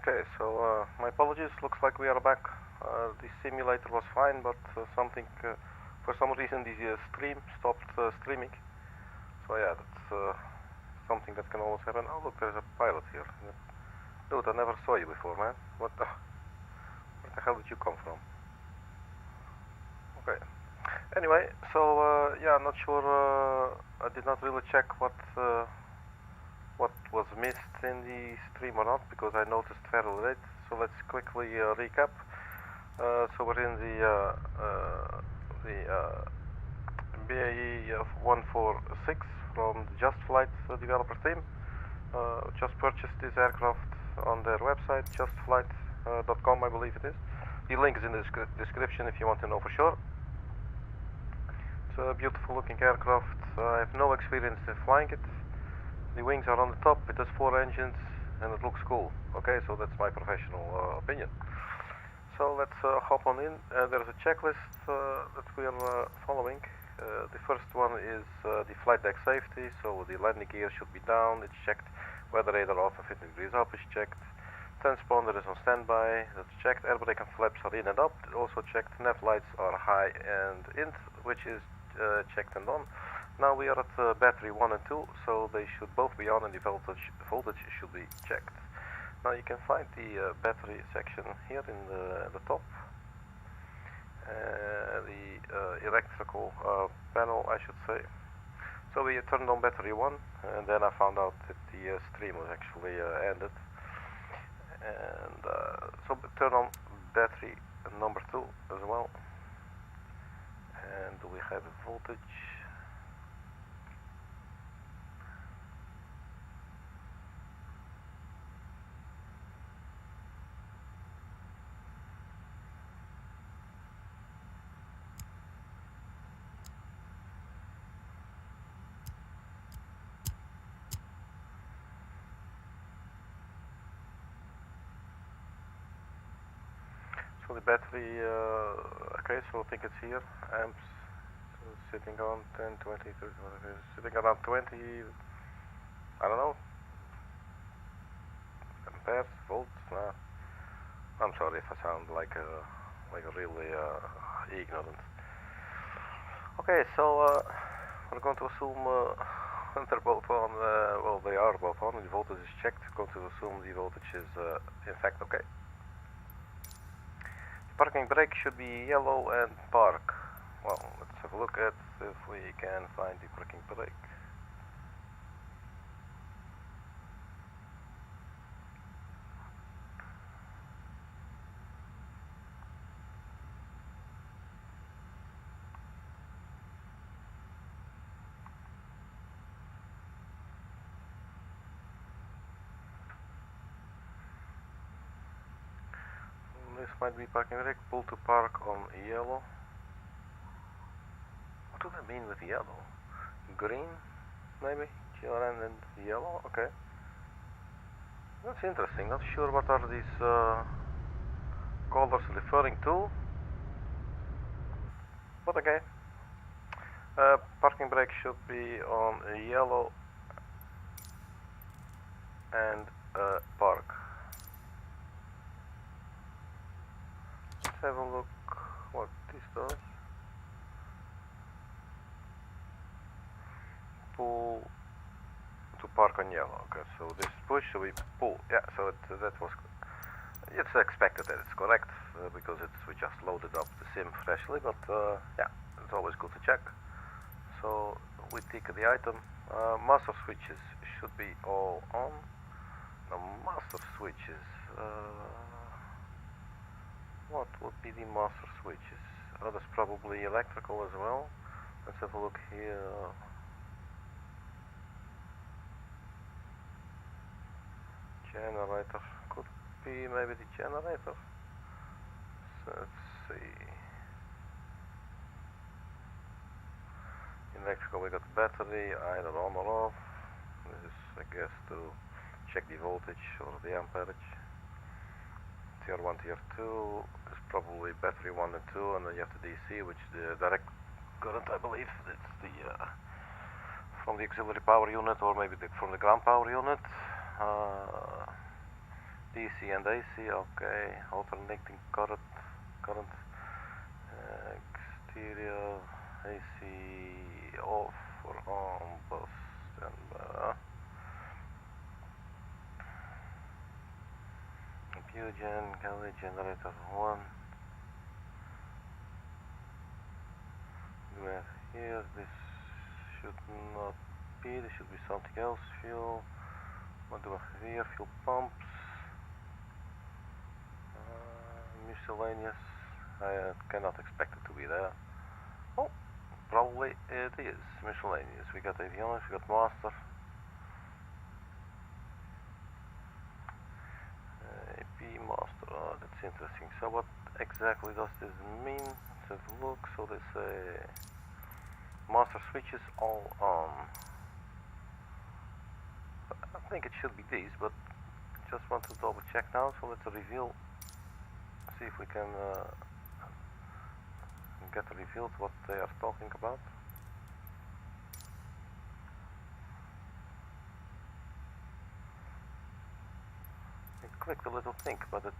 Okay, so my apologies. Looks like we are back. The simulator was fine, but for some reason, the stream stopped streaming. So yeah, that's something that can always happen. Oh look, there's a pilot here. Dude, I never saw you before, man. Where the hell did you come from? Okay. Anyway, so yeah, I'm not sure. I did not really check what was missed in the stream or not, because I noticed very late. So let's quickly recap. So we're in the BAE 146 from the Just Flight developer team. Just purchased this aircraft on their website, justflight.com, I believe it is. The link is in the description if you want to know for sure. It's a beautiful looking aircraft. I have no experience in flying it. The wings are on the top, it has 4 engines, and it looks cool. Okay, so that's my professional opinion. So let's hop on in. There's a checklist that we are following. The first one is the flight deck safety, so the landing gear should be down, it's checked. Weather radar off and 15 degrees up is checked. Transponder is on standby, that's checked. Air brake and flaps are in and up, also checked. Nav lights are high and in, which is checked and on. Now we are at battery 1 and 2, so they should both be on and the voltage should be checked. Now you can find the battery section here in the top. The electrical panel, I should say. So we turned on battery 1, and then I found out that the stream was actually ended. And so turn on battery number 2 as well. And we have a voltage. So the battery, okay, so I think it's here, amps, so sitting on 10, 20, 30, sitting around 20, I don't know, amperes, volts, I'm sorry if I sound like a really ignorant. Okay, so we're going to assume they're both on, well they are both on, the voltage is checked, we're going to assume the voltage is in fact okay. Parking brake should be yellow and park. Well, let's have a look at if we can find the parking brake. This might be parking brake. Pull to park on yellow. What do they mean with yellow? Green, maybe? GRN and yellow? Okay. That's interesting. Not sure what are these colors referring to. But okay. Parking brake should be on yellow and park. Let's have a look what this does. Pull to park on yellow. Okay, so this push, so we pull. Yeah, so that was. It's expected that it's correct because we just loaded up the sim freshly. But yeah, it's always good to check. So we tick the item. Master switches should be all on. Now master switches. What would be the master switches? Oh, that's probably electrical as well. Let's have a look here. Generator. Could be maybe the generator. So let's see. Electrical, we got battery, either on or off. This is, I guess, to check the voltage or the amperage. Tier 1, Tier 2 is probably battery 1 and 2, and then you have the DC, which is the direct current, I believe. It's the from the auxiliary power unit, or maybe from the ground power unit. DC and AC, okay. Alternating current, exterior, AC off or on, bus and Fusion, gallery generator 1. We have here, this should not be, there should be something else. Fuel, what do we have here? Fuel pumps, miscellaneous. I cannot expect it to be there. Oh, probably it is miscellaneous. We got avionics, we got master. AP master, oh, that's interesting. So what exactly does this mean? Let's have a look. So they say master switches all on. I think it should be these, but just want to double check now. So let's reveal, see if we can get revealed what they are talking about. It clicked a little thing, but it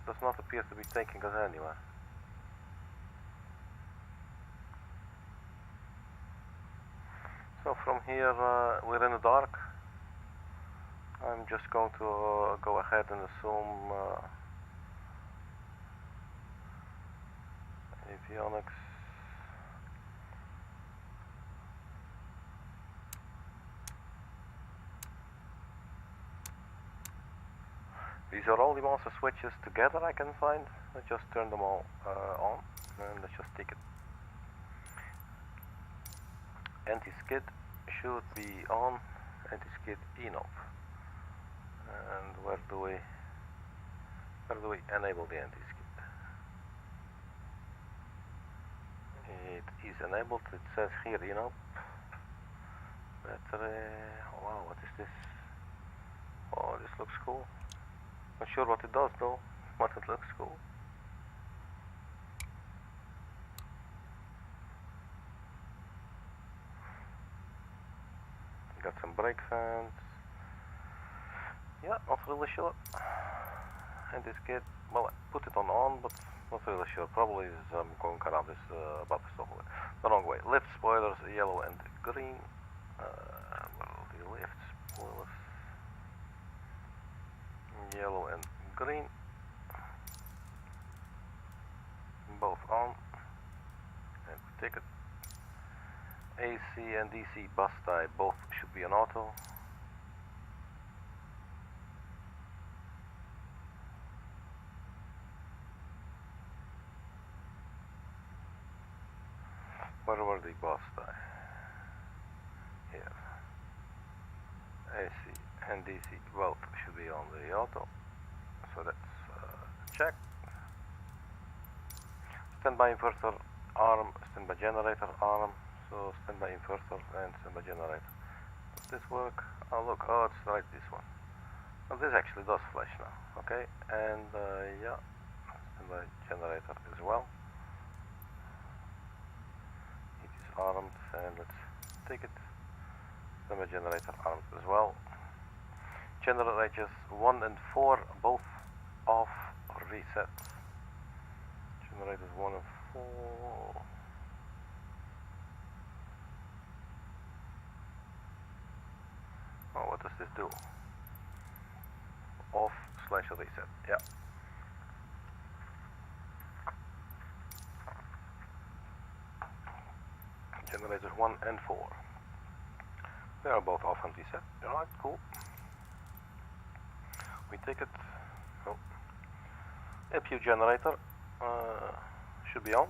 does not appear to be taking us anywhere. So from here we're in the dark. I'm just going to go ahead and assume avionics. These are all the master switches together I can find. I just turn them all on and let's just take it. Anti-skid should be on, anti-skid in off. And where do we enable the anti-skid? It is enabled, it says here in off. Battery, oh, wow, what is this? Oh, this looks cool. Not sure what it does though, but it looks cool. Got some brake fans. Yeah, not really sure. And this kit, well, I put it on, but not really sure. Probably is going around this about the software. The wrong way. Lift spoilers, yellow and green. Where are the lift spoilers? Yellow and green. Both on. And we take it. AC and DC bus tie both should be on auto. Where were the bus tie? Here. AC and DC both should be on the auto. So that's check. Standby inverter arm, standby generator arm. So standby inverter and standby generator. Does this work? Oh look, oh it's like this one. Well, this actually does flash now. Okay, and yeah, standby generator as well. It is armed, and let's take it. Standby generator armed as well. Generators 1 and 4 both off or reset. Generators 1 and 4. Oh, what does this do? Off / reset, yeah. Generators 1 and 4. They are both off and reset. Alright, cool. We take it. Oh. APU generator should be on.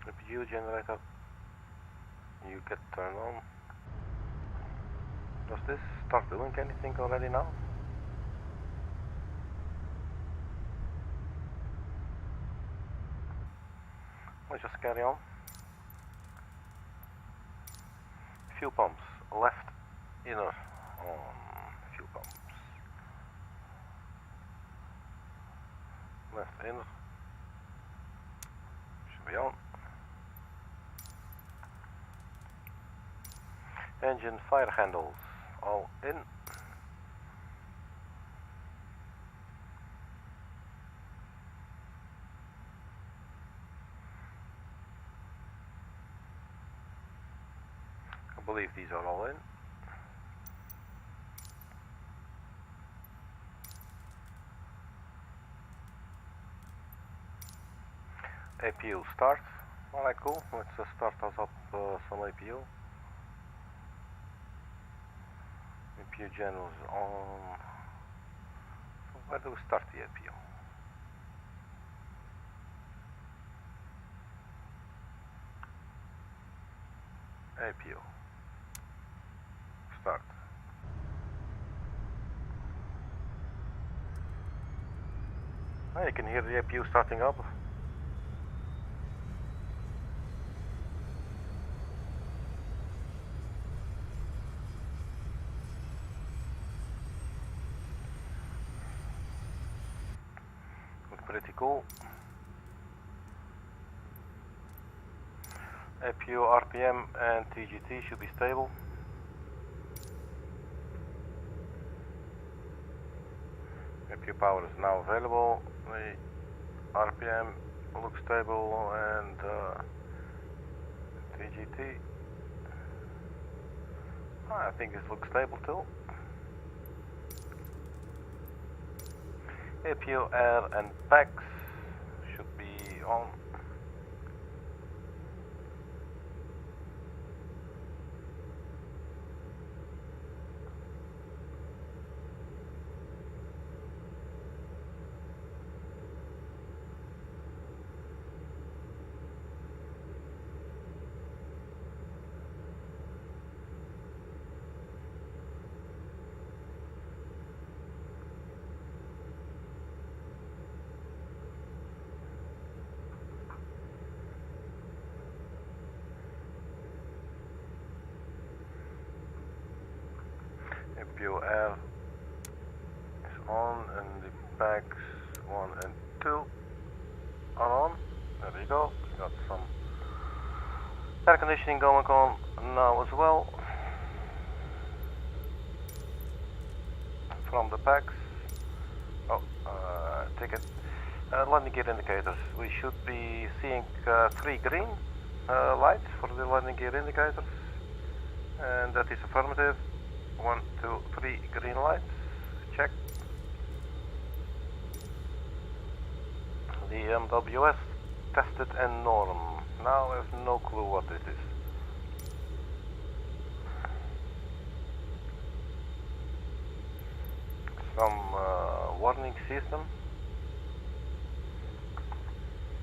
APU generator, you get turned on. Does this start doing anything already now? Let's just carry on. Fuel pumps, left inner on fuel pumps. Left inner should be on. Engine fire handles all in. I believe these are all in. APU start. Alright, cool. Let's start us up some APU. APU channels on. So where do we start the APU? APU. Start. You can hear the APU starting up. Pretty cool. APU, RPM and TGT should be stable. APU power is now available. The RPM looks stable and TGT. I think this looks stable too. APU, air and packs should be on. APU air is on and the packs 1 and 2 are on. There we go. We got some air conditioning going on now as well from the packs. Oh, ticket. Landing gear indicators. We should be seeing 3 green lights for the landing gear indicators, and that is affirmative. 1, 2, 3 green lights. Check. The MWS tested and norm. Now I have no clue what this is. Some warning system.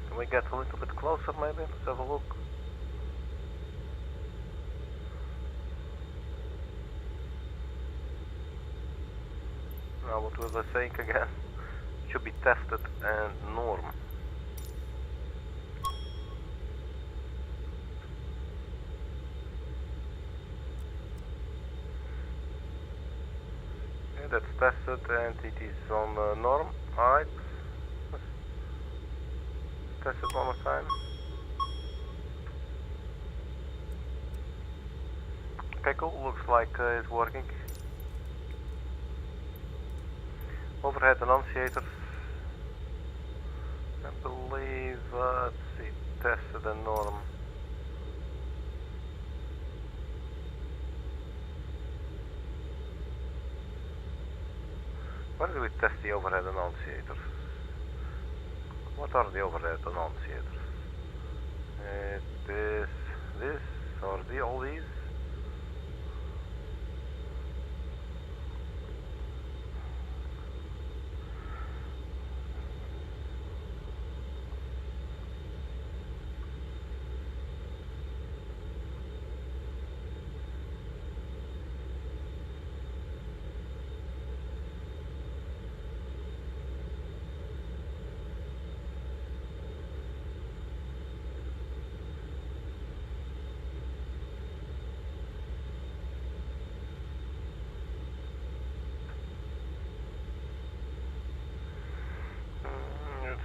Can we get a little bit closer maybe? Let's have a look. Now what was I saying again? Should be tested and norm. Okay, that's tested and it is on norm. Alright. Let's test it one more time. Okay, cool. Looks like it's working. Overhead annunciators. I believe let's see, tested and norm. Where do we test the overhead annunciators? What are the overhead annunciators? It is this or all these?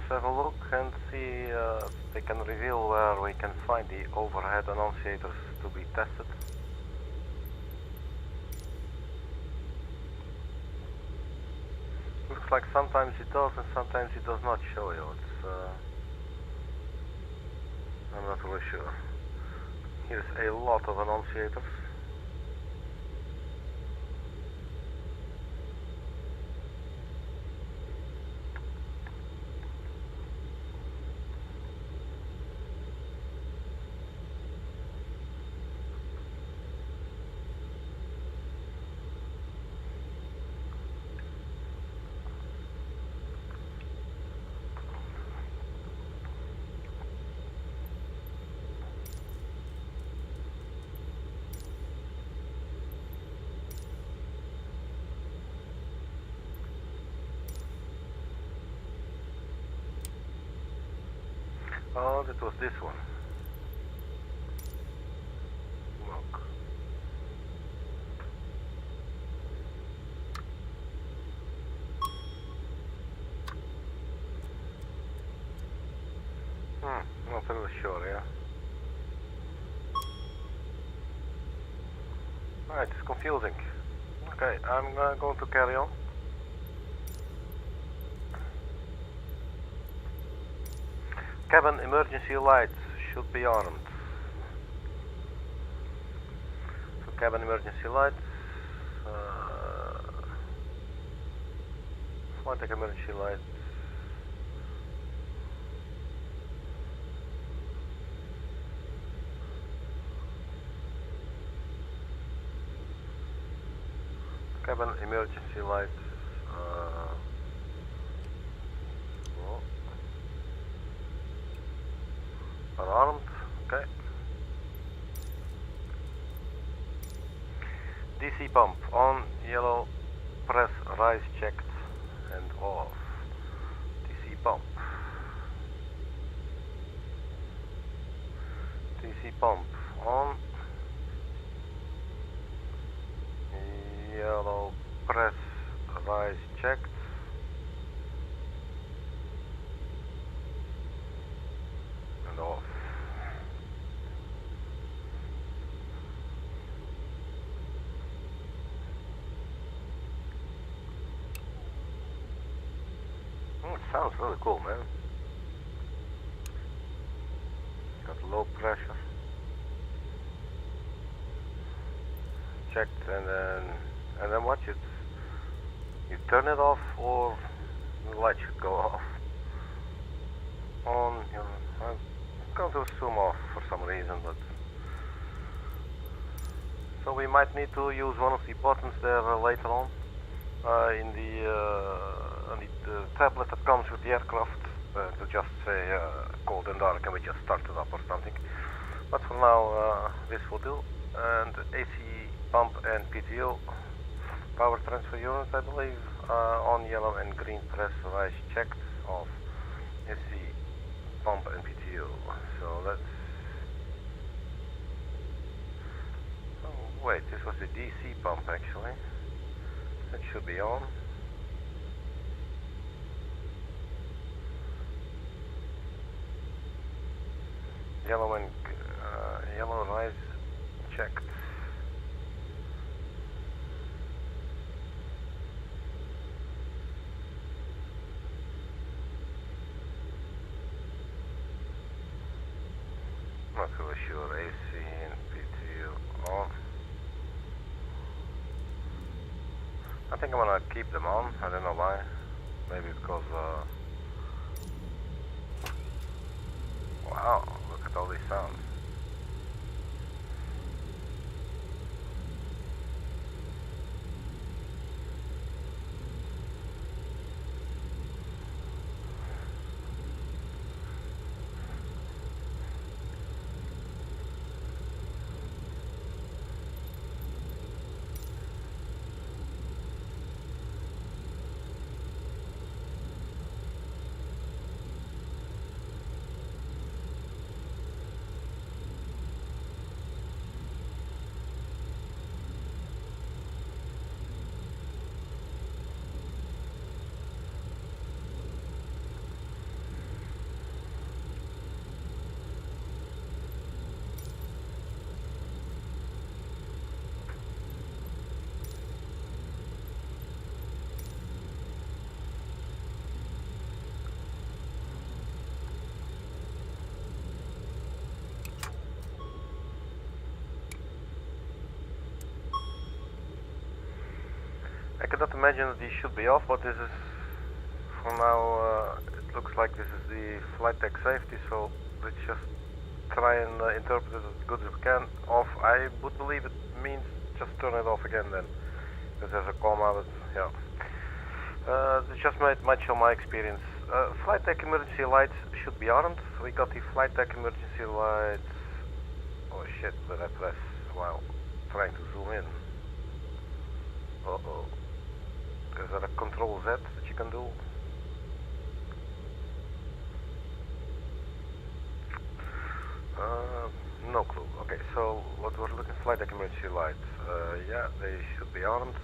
Let's have a look and see if they can reveal where we can find the overhead annunciators to be tested. looks like sometimes it does and sometimes it does not show you. It's I'm not really sure. Here's a lot of annunciators. Oh, that was this one. Look. Not really sure, yeah. Alright, it's confusing. Okay, I'm going to carry on. Cabin emergency lights should be armed. So cabin emergency lights. Flight deck emergency lights. Cabin emergency lights. Unarmed, okay. DC pump on, yellow, press rise checked and off. DC pump. DC pump on, yellow, press rise checked. Off. It sounds really cool, man. Got low pressure. Checked and then watch it. You turn it off or the light should go off. On, you know, I'm going to assume off for some reason, but so we might need to use one of the buttons there later on in the tablet that comes with the aircraft to just say cold and dark and we just start it up or something. But for now this will do. And AC pump and PTO power transfer unit, I believe, on yellow and green press rise checked off. AC pump and PTO. So let's. Oh wait, this was the DC pump actually. That should be on. Yellow and yellow rise checked. Not really sure. AC and PTO on. I think I'm gonna keep them on. I don't know why. Maybe because wow, look at all these sounds. I cannot imagine that these should be off, but this is, for now, it looks like this is the flight deck safety, so let's just try and interpret it as good as we can. Off, I would believe it means just turn it off again then, because there's a comma, but yeah. This just might show my experience. Flight deck emergency lights should be armed. We got the flight deck emergency lights. Oh shit, did I press while trying to zoom in? Uh-oh. Is there a control Z that you can do? No clue. Okay, so what we're looking, flight deck emergency lights. Yeah, they should be armed.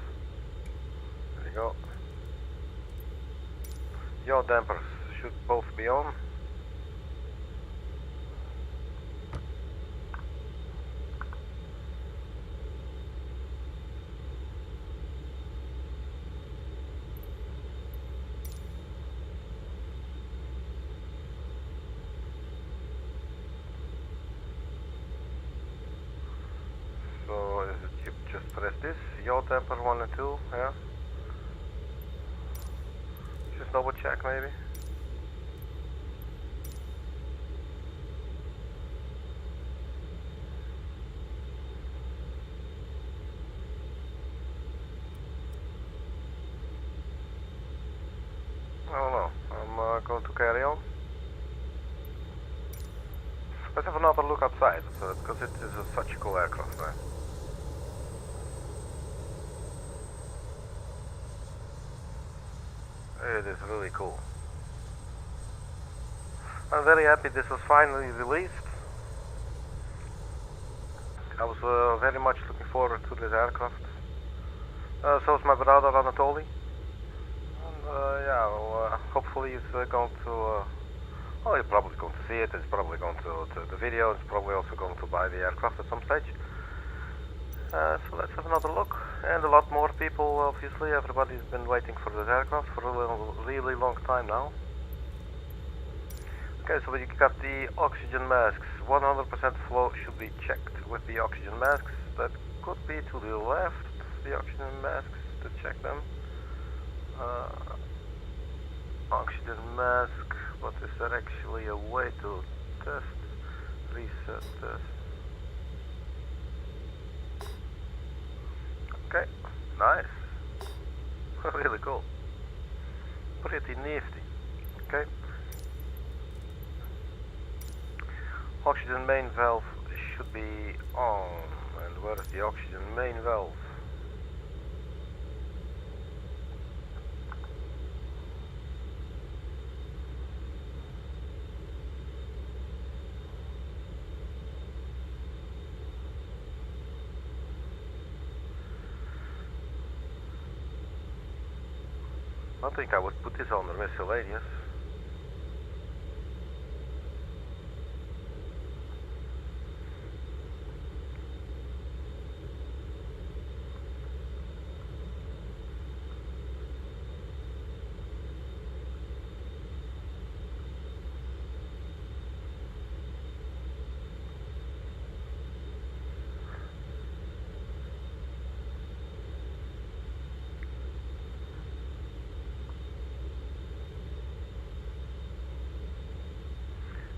There you go. Yaw dampers should both be on. So is it, you just press this, yaw damper 1 and 2, yeah? Just double check maybe. I don't know, I'm going to carry on. Let's have another look outside, because it is such a cool aircraft, man. It is really cool. I'm very happy this was finally released. I was very much looking forward to this aircraft. So is my brother Anatoly. And yeah, well, hopefully he's going to... well, he's probably going to see it, he's probably going to the video, he's probably also going to buy the aircraft at some stage. So let's have another look. And a lot more people, obviously. Everybody's been waiting for this aircraft for a really long time now. Okay, so we got the oxygen masks. 100% flow should be checked with the oxygen masks. That could be to the left, the oxygen masks, to check them. Oxygen mask, but is there actually a way to test? Reset test. Okay, nice. Really cool. Pretty nifty. Okay. Oxygen main valve should be on. And where is the oxygen main valve? I think I would put this under miscellaneous.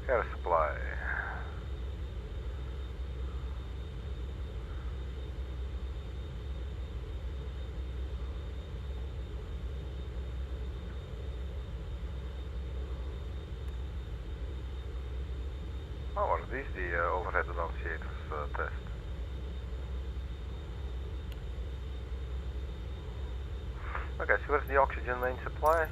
Air supply. Oh, are these the overhead annunciators test? Okay, so where's the oxygen main supply?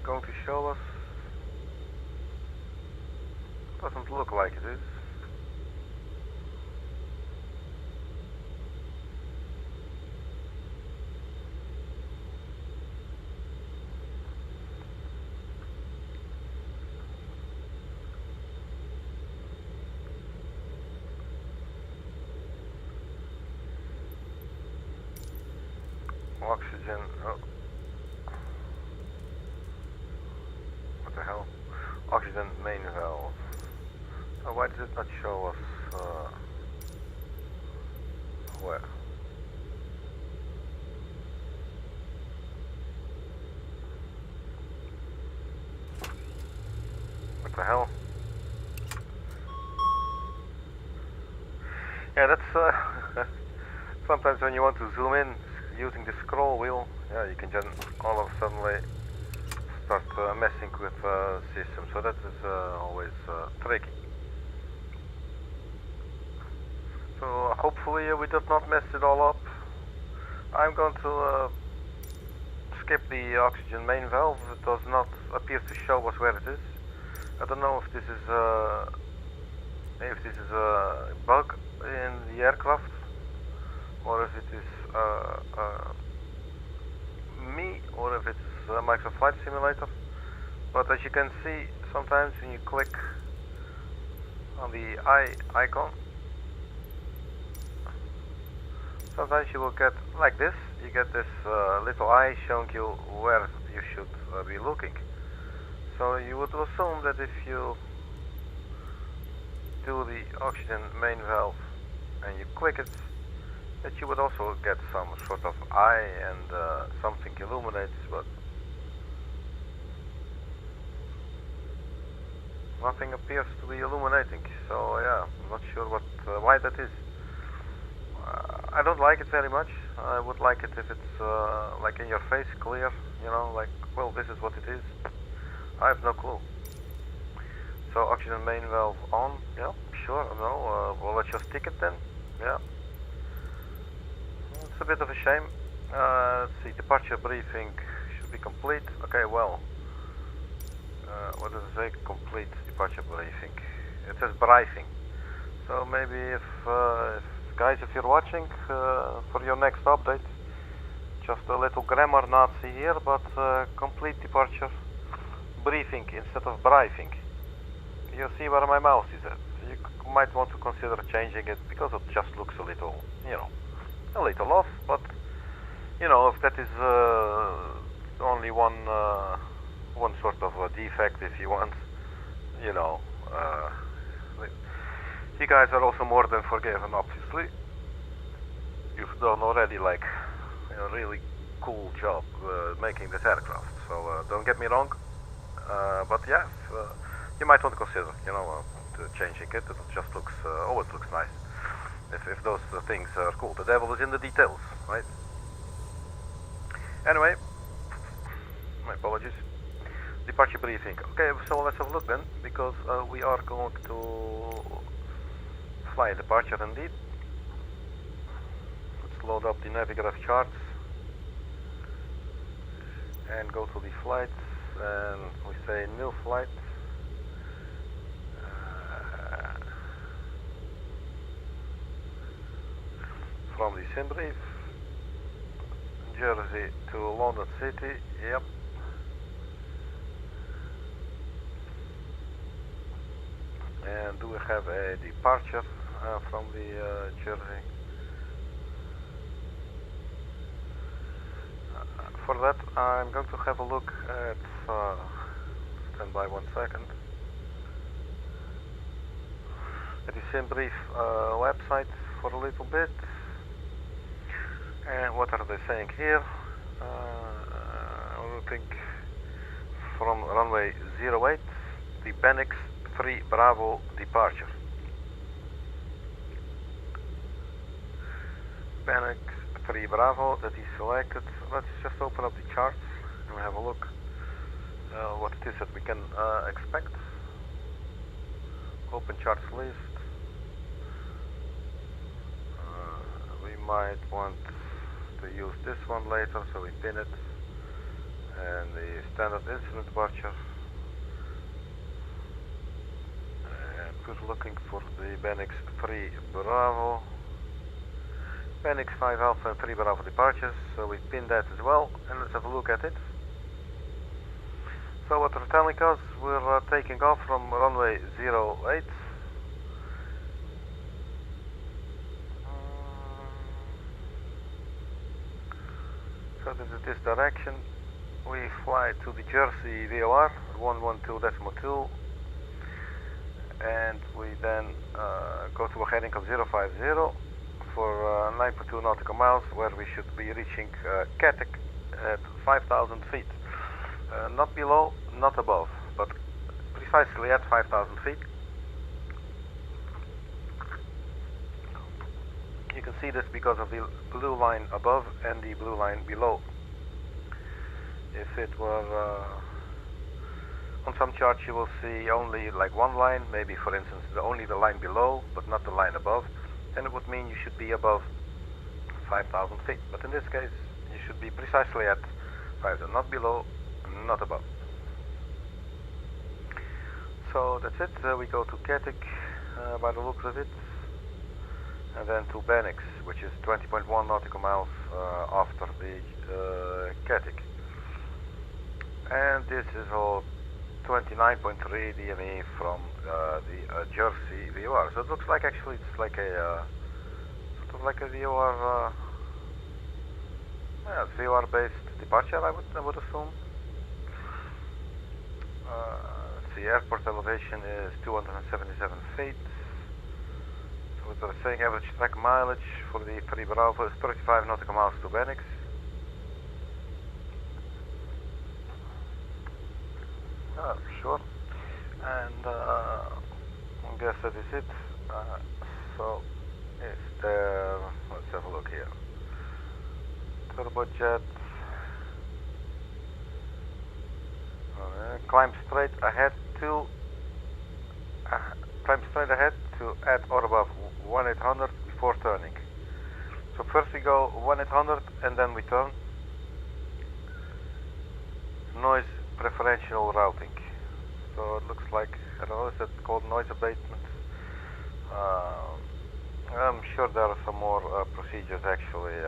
Going to show us? Doesn't look like it is. Oxygen. Oh. What the hell? Oxygen main valve. So why does it not show us Where? What the hell? Yeah, that's sometimes when you want to zoom in using the scroll wheel, yeah, you can just all of a sudden start messing with system. So that is always tricky. So hopefully we did not mess it all up. I'm going to skip the oxygen main valve. It does not appear to show us where it is. I don't know if this is a bug in the aircraft, or if it is me, or if it's Microsoft Flight Simulator. But as you can see, sometimes when you click on the eye icon, sometimes you will get like this. You get this little eye showing you where you should be looking. So you would assume that if you do the oxygen main valve and you click it, that you would also get some sort of eye and something illuminates, but nothing appears to be illuminating. So yeah, I'm not sure why that is. I don't like it very much. I would like it if it's like in your face, clear, you know, like, well, this is what it is. I have no clue. So oxygen main valve on, yeah, sure, no, well, let's just tick it then, yeah. It's a bit of a shame. Let's see, departure briefing should be complete. Okay, well, what does it say? Complete departure briefing. It says briefing. So maybe if guys, if you're watching, for your next update, just a little grammar Nazi here, but complete departure briefing instead of briefing. You see where my mouse is at. You might want to consider changing it, because it just looks a little, you know, a little off, but you know, if that is only one sort of a defect, if you want, you know, you guys are also more than forgiven, obviously. You've done already like a really cool job making this aircraft, so don't get me wrong, but yeah, you might want to consider, you know, changing it. It just looks, always looks nice. If those things are cool. The devil is in the details, right? Anyway, my apologies. Departure briefing. Okay, so let's have a look then, because we are going to fly a departure indeed. Let's load up the Navigraph charts and go to the flights, and we say new flight. From the sim brief, Jersey to London City, yep. And do we have a departure from the Jersey? For that, I'm going to have a look at, stand by 1 second, at the sim brief website for a little bit. And what are they saying here? Routing from runway 08, the BENIX 3 Bravo departure. BENIX 3 Bravo, that is selected. Let's just open up the charts and have a look what it is that we can expect. Open charts list. We might want to use this one later, so we pin it, and the standard incident departure, and we're looking for the BENIX 3 Bravo, BENIX 5 Alpha and 3 Bravo departures, so we pin that as well, and let's have a look at it. So what they're telling us, we're taking off from runway 08. So this is this direction. We fly to the Jersey VOR 112.2, and we then go to a heading of 050, for 9.2 nautical miles, where we should be reaching Katowice at 5,000 feet. Not below, not above, but precisely at 5,000 feet. You can see this because of the blue line above and the blue line below. If it were on some charts, you will see only like one line, maybe for instance only the line below but not the line above, then it would mean you should be above 5,000 feet. But in this case you should be precisely at 5,000, not below, not above. So that's it. We go to Katowice by the looks of it, and then to BENIX, which is 20.1 nautical miles after the Katowice. And this is all 29.3 DME from the Jersey VOR. So it looks like actually it's like a sort of like a VOR, VOR based departure, I would assume. The airport elevation is 277 feet. So what they're saying, average track mileage for the 3 Bravo is 35 nautical miles to BENIX. Sure. And I guess that is it. So is there, let's have a look here. Turbojet. Climb straight ahead to at or above 1-800 before turning. So first we go 1-800 and then we turn. Noise preferential routing. So it looks like, I don't know, is that called noise abatement? I'm sure there are some more procedures actually.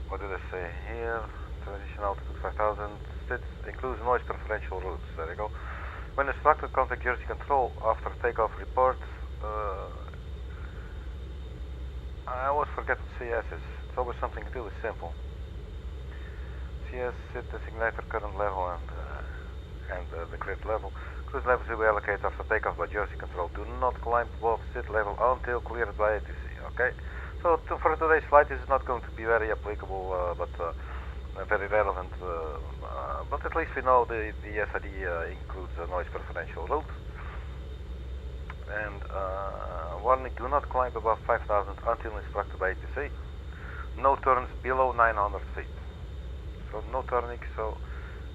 What did I say here? Transition altitude 5,000. It includes noise preferential routes. There you go. When instructed, contact Jersey Control after takeoff report. I always forget what CS is. It's always something really simple. CS, SIT, designator, current level, and the grid level. Cruise levels will be allocated after takeoff by Jersey Control. Do not climb above SIT level until cleared by ATC. Okay. So for today's flight, this is not going to be very applicable, but very relevant. But at least we know the SID includes a noise preferential route. And warning: do not climb above 5,000 until instructed by ATC. No turns below 900 feet. So no turning. So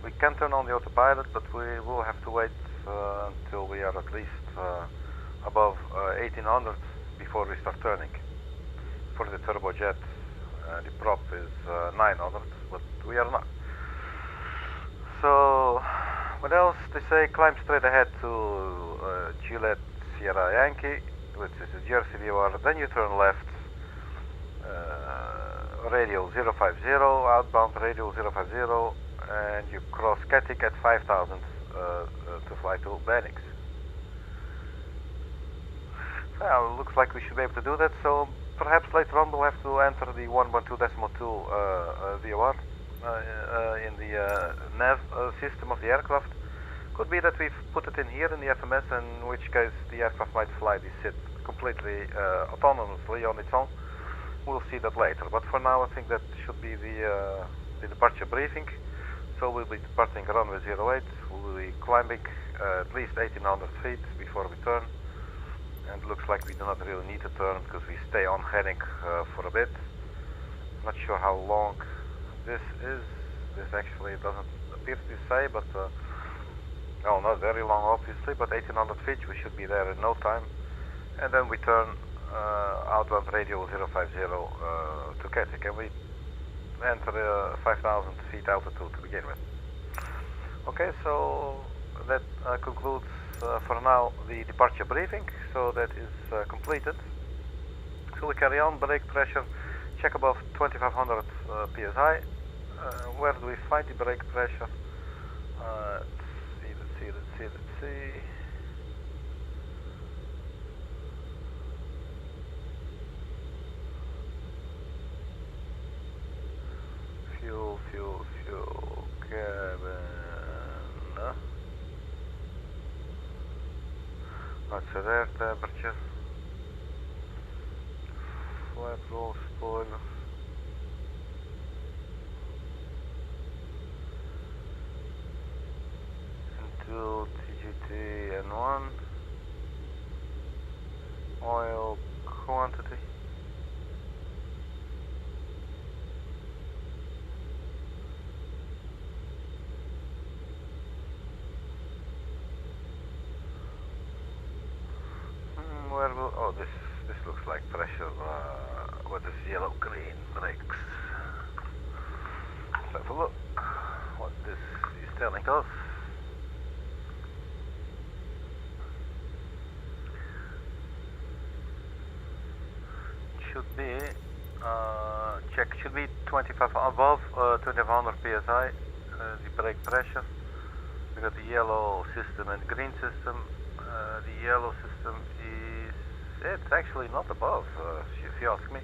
we can turn on the autopilot, but we will have to wait until we are at least above 1800 before we start turning. For the turbojet, the prop is 900, but we are not. So what else? They say climb straight ahead to Juliet Sierra Yankee, which is a Jersey VOR. Then you turn left, radio 050, outbound radio 050, and you cross Katowice at 5,000 to fly to BENIX. Well, looks like we should be able to do that. So perhaps later on we'll have to enter the 1.2.2 VOR in the nav system of the aircraft. Could be that we've put it in here in the FMS, in which case the aircraft might fly the SIT completely autonomously on its own. We'll see that later. But for now, I think that should be the departure briefing. So we'll be departing runway 08. We'll be climbing at least 1,800 feet before we turn. And it looks like we do not really need to turn because we stay on heading for a bit. Not sure how long this is. This actually doesn't appear to say, but no, not very long obviously, but 1,800 feet, we should be there in no time. And then we turn outbound radio 050 to Katowice, and we enter 5,000 feet altitude to begin with. Okay, so that concludes for now the departure briefing. So that is completed. So we carry on. Brake pressure, check above 2,500 psi. Where do we find the brake pressure? Let's see. Fuel, cabin. What's the air temperature? flat roll spoiler. Into TGT N1. Oil quantity. Where will, oh, this looks like pressure with this yellow-green brakes. Let's have a look what this is telling us. Should be check. Should be 25 above 2500 psi. The brake pressure. We got the yellow system and green system. The yellow system is, it's actually not above, if you ask me.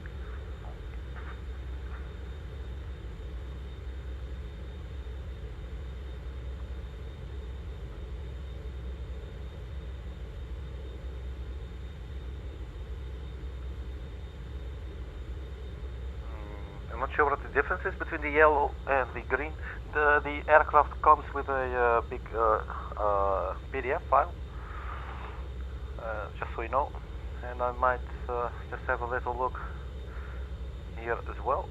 I'm not sure what the difference is between the yellow and the green. The aircraft comes with a big PDF file, just so you know, and I might just have a little look here as well,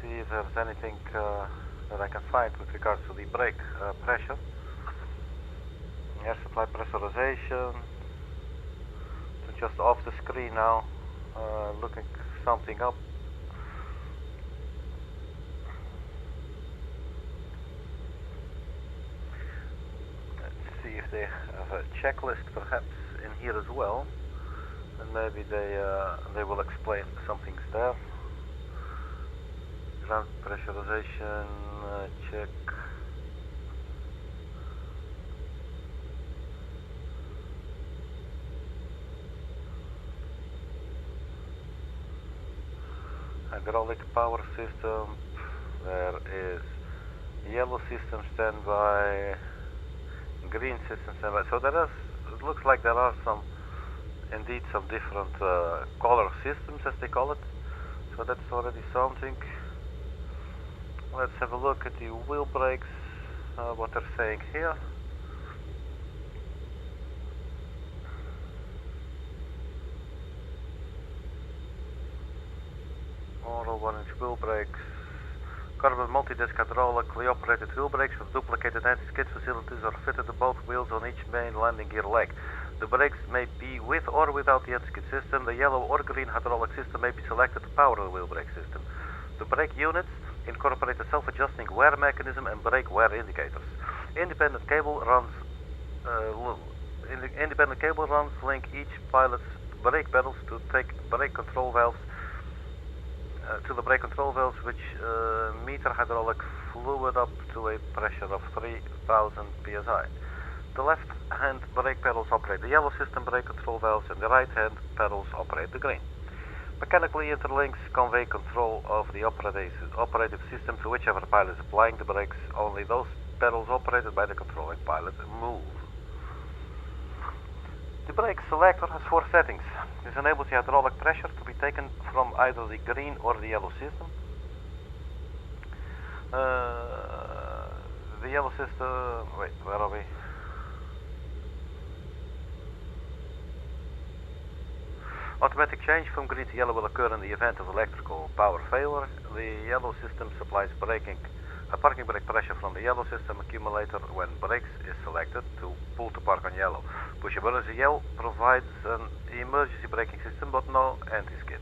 see if there's anything that I can find with regards to the brake pressure, air supply pressurization. So just off the screen now, looking something up. If they have a checklist perhaps in here as well, and maybe they will explain some things there. Ground pressurization check. Hydraulic power system. There is yellow system standby. Green system standby. So there is, it looks like there are indeed some different color systems, as they call it. So that's already something. Let's have a look at the wheel brakes, what they're saying here. Oral 1-inch wheel brakes. Carbon multi-disc hydraulically operated wheel brakes with duplicated anti-skid facilities are fitted to both wheels on each main landing gear leg. The brakes may be with or without the anti-skid system. The yellow or green hydraulic system may be selected to power the wheel brake system. The brake units incorporate a self-adjusting wear mechanism and brake wear indicators. Independent cable runs link each pilot's brake pedals to take brake control valves to the brake control valves, which meter hydraulic fluid up to a pressure of 3000 psi. The left hand brake pedals operate the yellow system brake control valves, and the right hand pedals operate the green. Mechanically interlinks convey control of the operative system to whichever pilot is applying the brakes. Only those pedals operated by the controlling pilot move. The brake selector has 4 settings. This enables the hydraulic pressure to be taken from either the green or the yellow system. The yellow system, wait, where are we? Automatic change from green to yellow will occur in the event of electrical power failure. The yellow system supplies parking brake pressure from the yellow system accumulator when brakes is selected to pull to park on yellow. Push emergency yell provides an emergency braking system but no anti-skid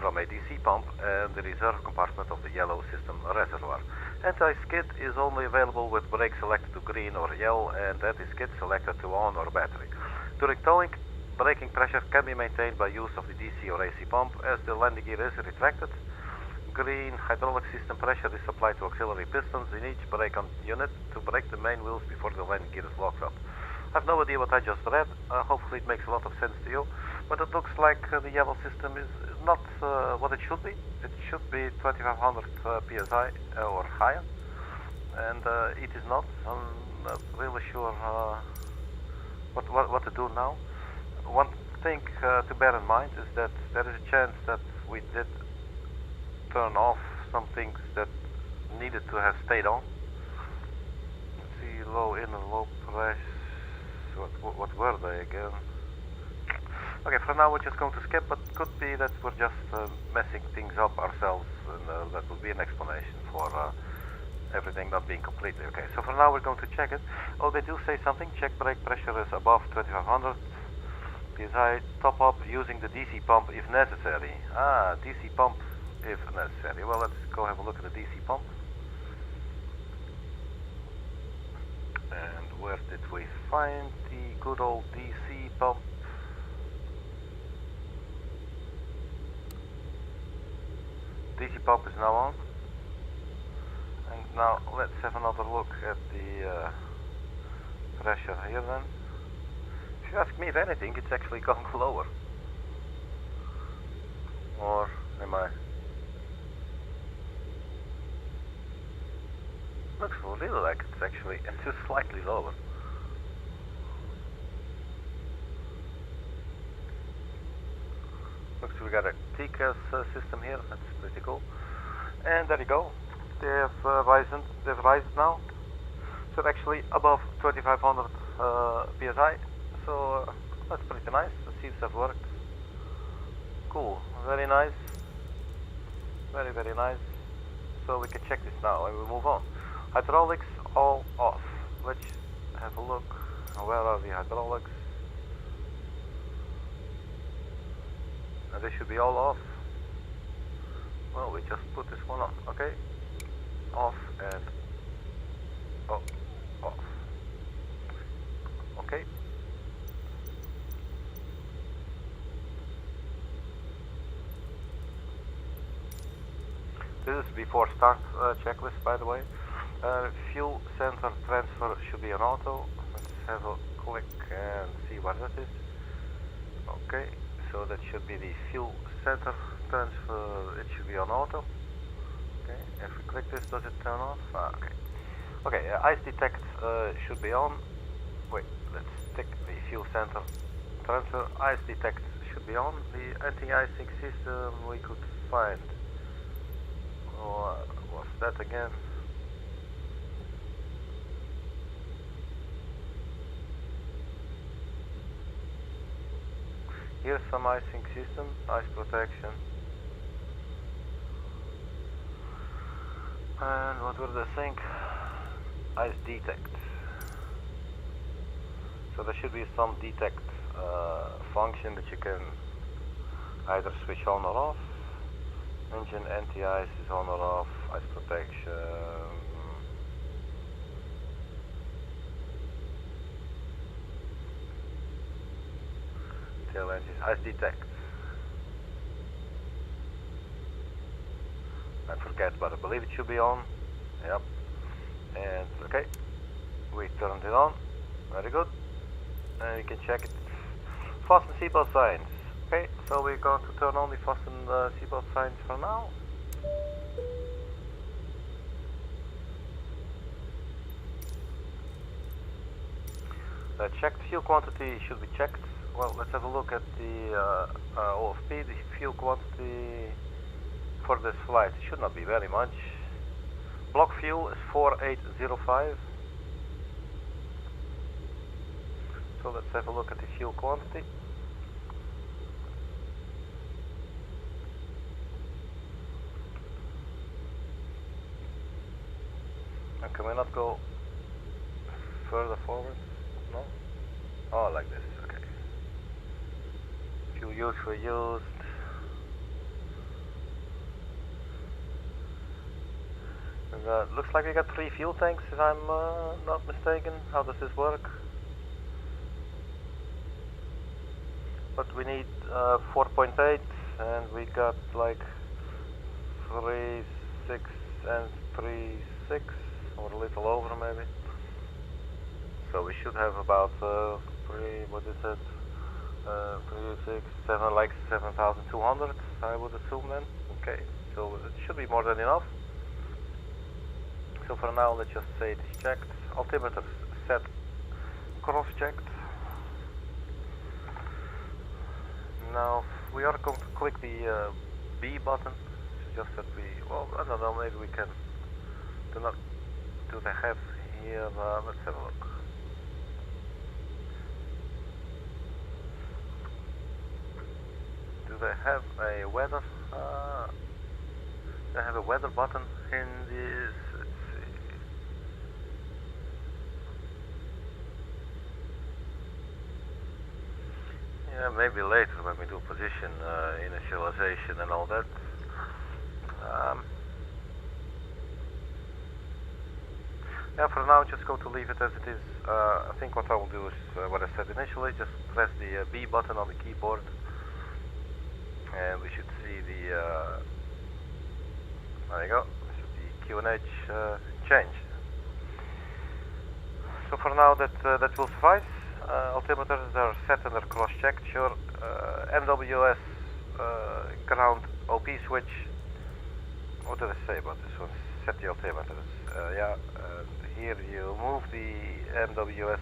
from a DC pump and the reserve compartment of the yellow system reservoir. Anti-skid is only available with brakes selected to green or yellow and anti-skid selected to on or battery. During towing, braking pressure can be maintained by use of the DC or AC pump as the landing gear is retracted. Green hydraulic system pressure is supplied to auxiliary pistons in each brake unit to brake the main wheels before the landing gear is locked up. I have no idea what I just read. Hopefully it makes a lot of sense to you, but it looks like the yellow system is not what it should be. It should be 2500 psi or higher, and it is not. I'm not really sure what to do now. One thing to bear in mind is that there is a chance that we did turn off some things that needed to have stayed on. Let's see, low in and low press. What were they again? Okay, for now we're just going to skip, but could be that we're just messing things up ourselves, and that will be an explanation for everything not being completely okay. So for now we're going to check it. Oh, they do say something. Check brake pressure is above 2500 psi. Top up using the DC pump if necessary. Ah, DC pump if necessary. Well, let's go have a look at the DC pump. And where did we find the good old DC pump? DC pump is now on. And now let's have another look at the pressure here then. If you ask me if anything, it's actually gone lower. Or am I? Looks really like it's actually just slightly lower. Looks we got a TCAS system here, that's pretty cool. And there you go. They've risen now. So they're actually above 2500 psi. So that's pretty nice. Let's see if that worked. Cool, very nice. Very, very nice. So we can check this now and we'll move on. Hydraulics all off. Let's have a look. Where are the hydraulics? And they should be all off. Well, we just put this one on. Okay. Off and off. Okay. This is before start checklist, by the way. Fuel sensor transfer should be on auto. Let's have a click and see what that is. Okay, so that should be the fuel sensor transfer. It should be on auto. Okay, if we click this, does it turn off? Okay. Okay, ice detect should be on. Wait, let's tick the fuel sensor transfer. Ice detect should be on. The anti-icing system we could find. What's that again? Here's some icing system, ice protection. And what were they saying? Ice detect. So there should be some detect function that you can either switch on or off. Engine anti-ice is on or off. Ice protection. Tail engine. Ice detect. I forget, but I believe it should be on. Yep. And okay, we turned it on. Very good. And you can check it. Fasten seatbelt signs. Okay, so we're going to turn on the fasten seatbelt signs for now. Checked fuel quantity should be checked. Well, let's have a look at the OFP. The fuel quantity for this flight should not be very much. Block fuel is 4805. So let's have a look at the fuel quantity. And can we not go further forward? No? Oh, like this, okay. Fuel use for used. And looks like we got 3 fuel tanks, if I'm not mistaken. How does this work? But we need 4.8, and we got like 3.6 and 3.6, or a little over maybe. So we should have about 3.6, 7, like 7,200, I would assume then. Okay, so it should be more than enough. So for now, let's just say it is checked. Altimeter set, cross-checked. Now we are going to click the B button. It's just that we, well, I don't know, maybe we can. Do they have here? Let's have a look. Do they have a weather? They have a weather button in this. Let's see. Yeah, maybe later when we do position initialization and all that. Yeah, for now, just going to leave it as it is. I think what I will do is what I said initially. Just press the B button on the keyboard, and we should see the. There you go. The QNH change. So for now, that will suffice. Altimeters are set and are cross-checked. Sure. MWS ground OP switch. What did I say about this one? Set the altimeters. Yeah. Here you move the MWS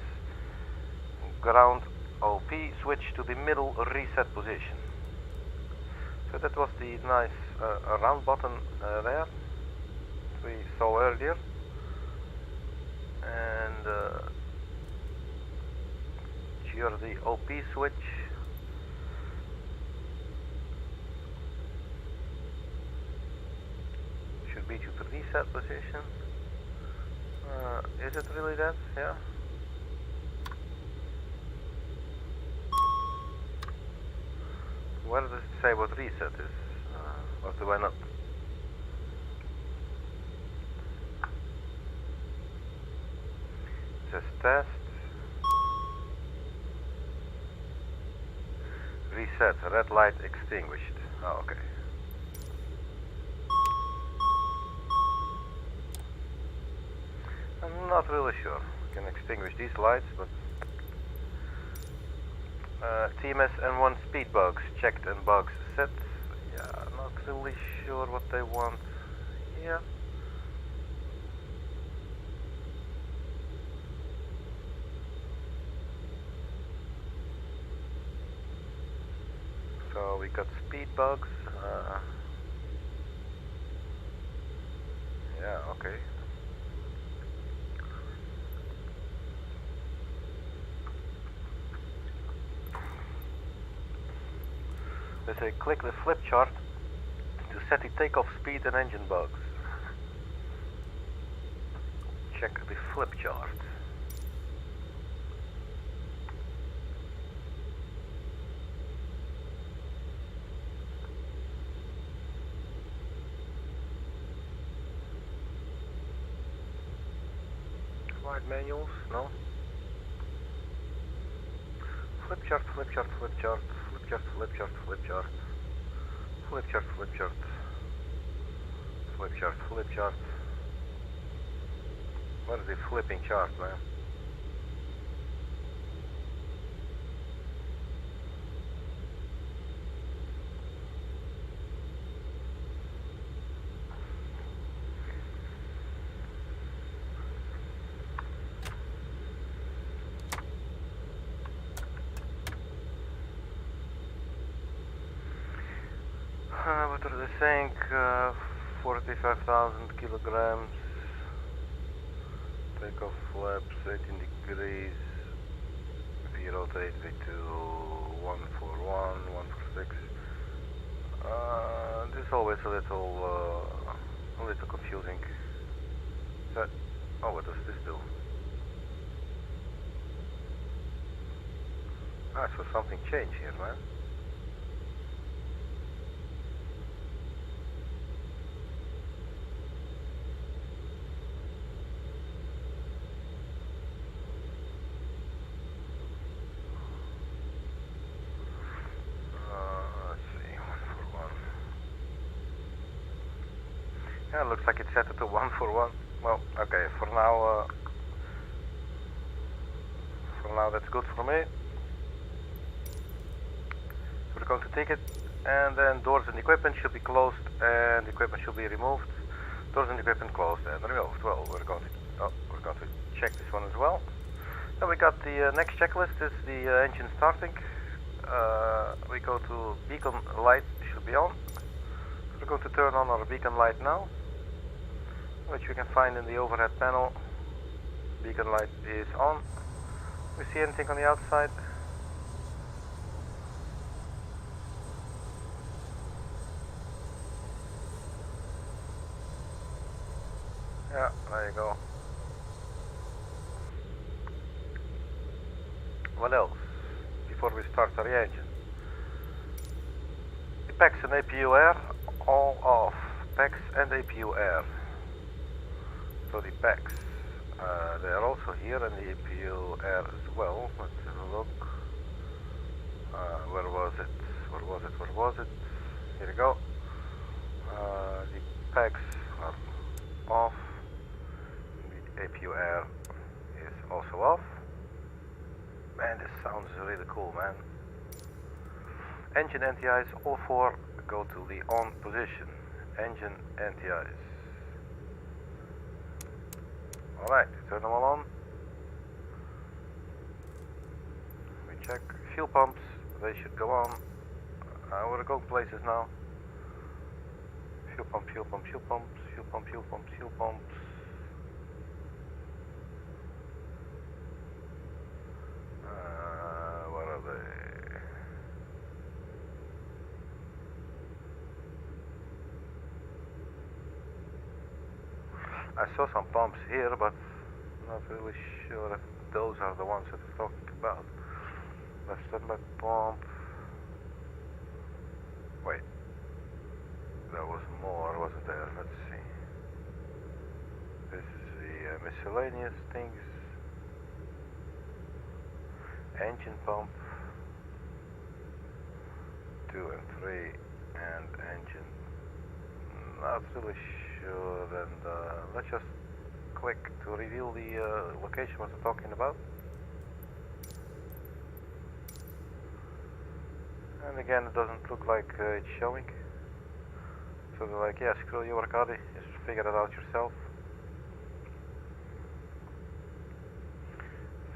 ground OP switch to the middle reset position. So that was the nice round button there we saw earlier, and here the OP switch should be to the reset position. Is it really that? Yeah. Where does it say what reset is? Or do I not? It says test. Reset, red light extinguished. Oh, okay. I'm not really sure. I can extinguish these lights, but TMS N1 speed bugs checked and bugs set. Yeah, not really sure what they want here. So we got speed bugs. Yeah, okay. They say click the flip chart to set the takeoff speed and engine bugs. Check the flip chart. Flight manuals? No. Flip chart, flip chart, flip chart. Flip chart, flip chart, flip chart. Flip chart, flip chart. Flip chart, flip chart. What is the flipping chart, man? What are they saying? 45,000 kilograms. Takeoff flaps 18 degrees. V rotate V2 141, 146. This is always a little confusing. But, oh, what does this do? Ah, so something changed here, man. Yeah, looks like it's set it to 141. Well, okay, for now that's good for me. So we're going to take it, and then doors and equipment should be closed, and equipment should be removed. Doors and equipment closed and removed. Well, we're going to check this one as well. Then we got the next checklist is the engine starting. We go to beacon light should be on. We're going to turn on our beacon light now, which you can find in the overhead panel. Beacon light is on. We see anything on the outside? Yeah, there you go. What else? Before we start our engine. The PAX and APU air, all off. PAX and APU air. So the PAX, they are also here, and the APU air as well. Let's have a look. Where was it? Where was it? Where was it? Here we go. The PAX are off. The APU air is also off. Man, this sounds really cool, man. Engine NTIs, all four go to the on position. Engine NTIs. Alright, turn them all on. We check fuel pumps, they should go on. We're going places now. Fuel pump, fuel pump, fuel pumps, fuel pump, fuel pump, fuel pumps. What are they? I saw some pumps here, but not really sure if those are the ones that we're talking about. Left standby pump. Wait, there was more, wasn't there? Let's see. This is the miscellaneous things. Engine pump 2 and 3, and engine. Not really sure. And let's just click to reveal the location what we're talking about. And again, it doesn't look like it's showing. So they're like, yeah, screw you, Arkady, just figure it out yourself.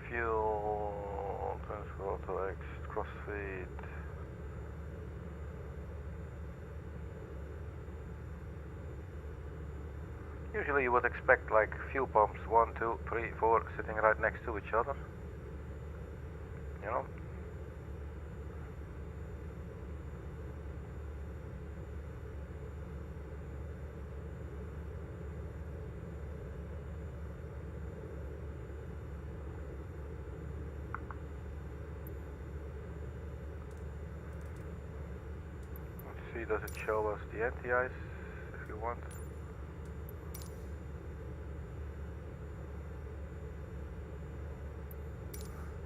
Fuel, transfer auto X, crossfeed. Usually you would expect like fuel pumps 1, 2, 3, 4 sitting right next to each other. You know? Does it show us the NTIs if you want?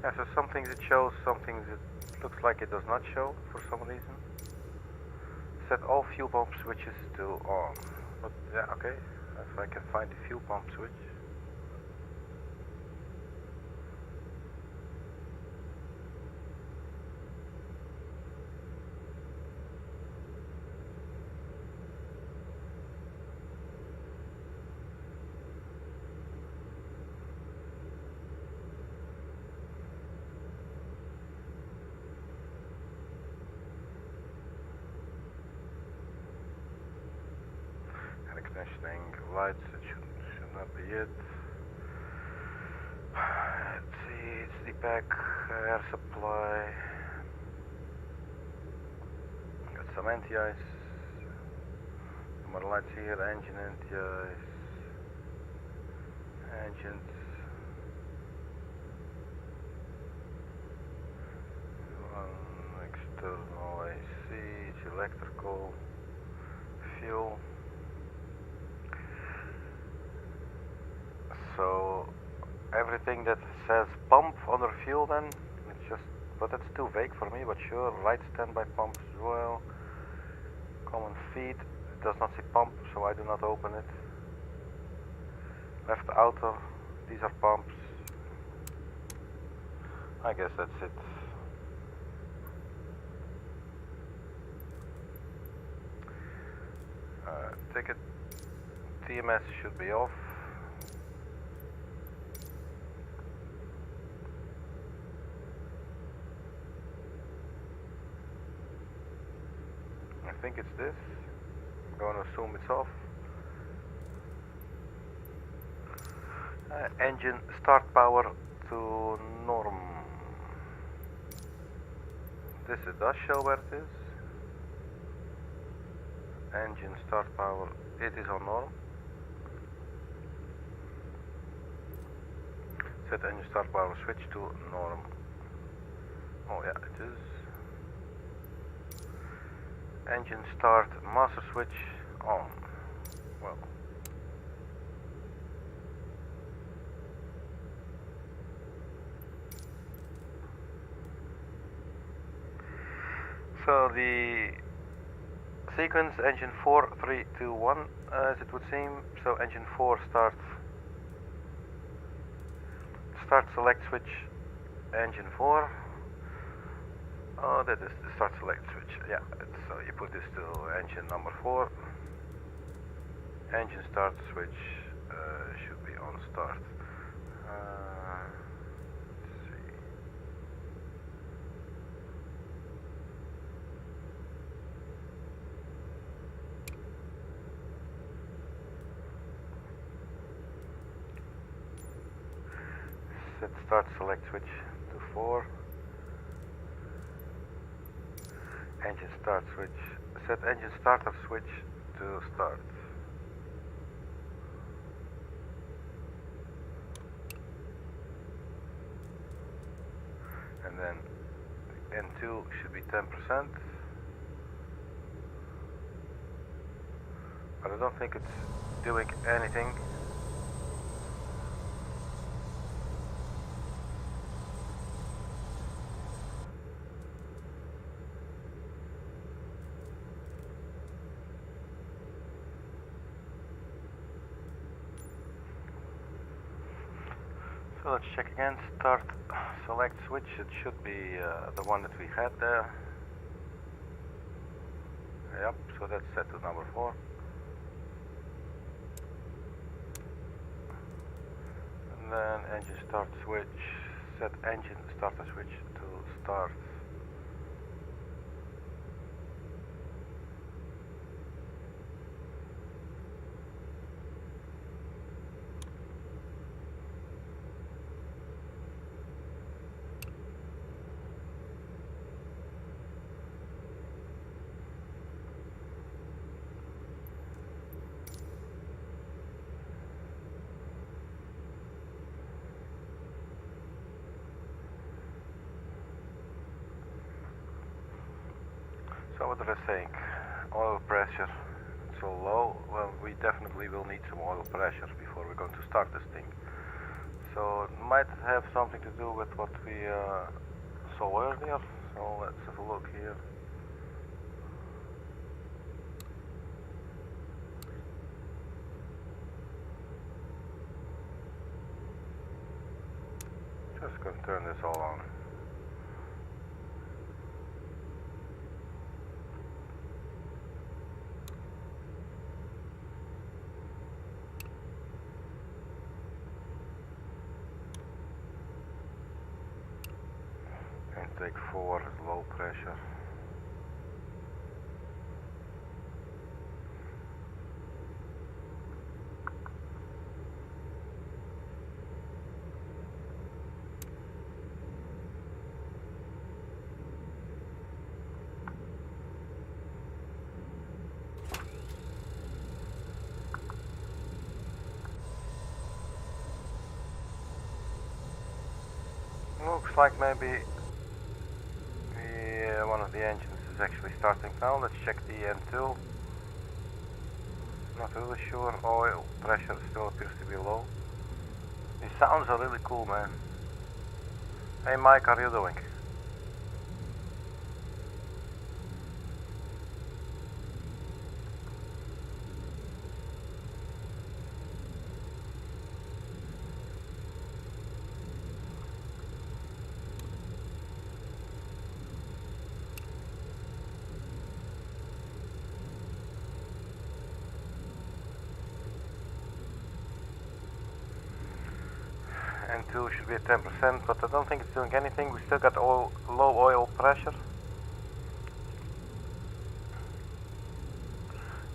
Yeah, so some things it shows, some things it looks like it does not show for some reason. Set all fuel pump switches to on. But yeah, okay. If I can find the fuel pump switch. Conditioning lights, it should not be it. Let's see, it's the pack, air supply. Got some NTIs. Some more lights here, engine NTIs. Engines. One external AC, it's electrical. Fuel. So everything that says pump under fuel, then it's just, but that's too vague for me. But sure, right standby pump as well. Common feed, it does not say pump, so I do not open it. Left outer, these are pumps. I guess that's it. Ticket TMS should be off. I think it's this. going to assume it's off. Engine start power to norm. This it does show where it is. Engine start power, it is on norm. Set engine start power switch to norm. Oh yeah, it is. Engine start master switch on. Well. So the sequence engine 4, 3, 2, 1 as it would seem. So engine 4 start select switch engine 4. Oh, that is the start select switch. Yeah, so you put this to engine number 4. Engine start switch should be on start. Let's see. Set start select switch to 4. Engine start switch. Set engine startup switch to start. And then N2 should be 10%. But I don't think it's doing anything. So let's check again. Start select switch. It should be the one that we had there. Yep, so that's set to number 4. And then engine start switch. Set engine starter switch to start. So what did I think? Oil pressure so low. Well, we definitely will need some oil pressure before we're going to start this thing. So it might have something to do with what we saw earlier. So let's have a look here. Just going to turn this all on. Intake 4 is low pressure. Looks like maybe one of the engines is actually starting now. Let's check the N2. Not really sure. Oil pressure still appears to be low. These sounds are really cool, man. Hey Mike, how are you doing? N2 should be at 10%, but I don't think it's doing anything. We still got low oil pressure.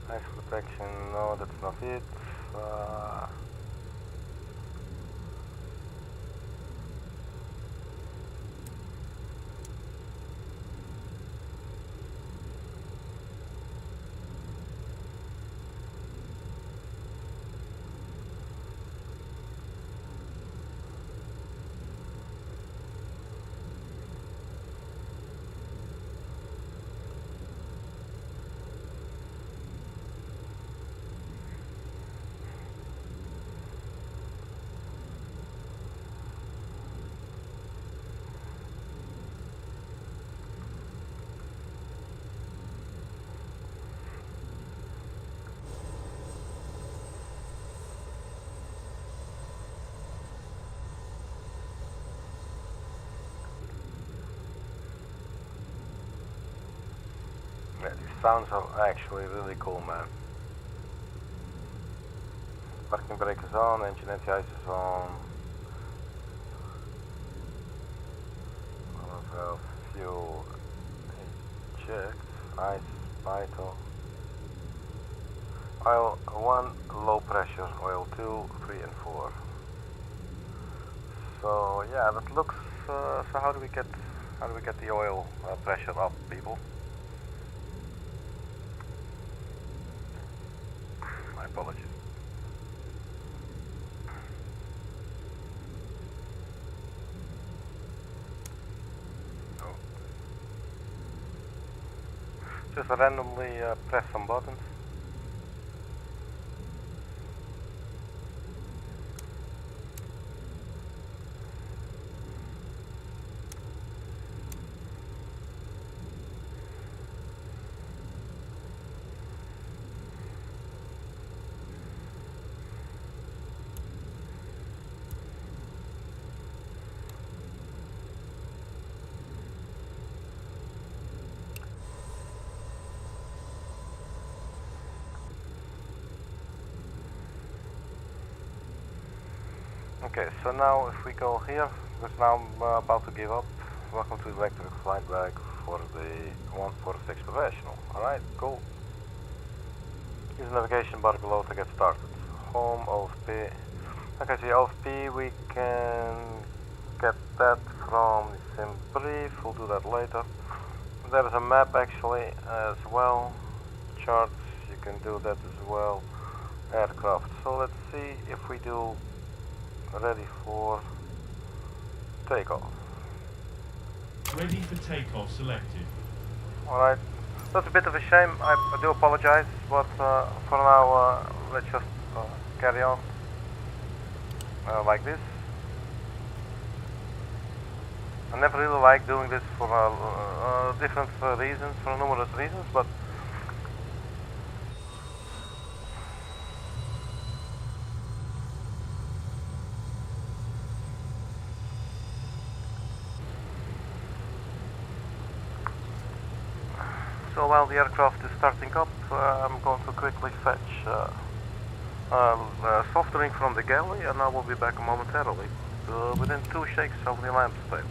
Nice for the protection, no, that's not it. Yeah, these sounds are actually really cool, man. Parking brake is on, engine anti-ice is on. Fuel eject, ice, vital. Oil 1, low pressure, oil 2, 3 and 4. So yeah, that looks, so how do we get the oil pressure up, people? My apologies. Just randomly press some buttons. Okay, so now if we go here, because now I'm about to give up. Welcome to electric flight bag for the 146 professional. Alright, cool. Use the navigation bar below to get started. Home, OFP. Okay, so OFP, we can get that from the sim brief. We'll do that later. There is a map actually as well. Charts, you can do that as well. Aircraft. So let's see if we do ready for takeoff. Ready for takeoff selected. Alright, that's a bit of a shame, I do apologize, but for now let's just carry on like this. I never really like doing this for different reasons, for numerous reasons, but so while the aircraft is starting up, I'm going to quickly fetch soft drink from the galley, and I will be back momentarily. Within 2 shakes of the lamp tail.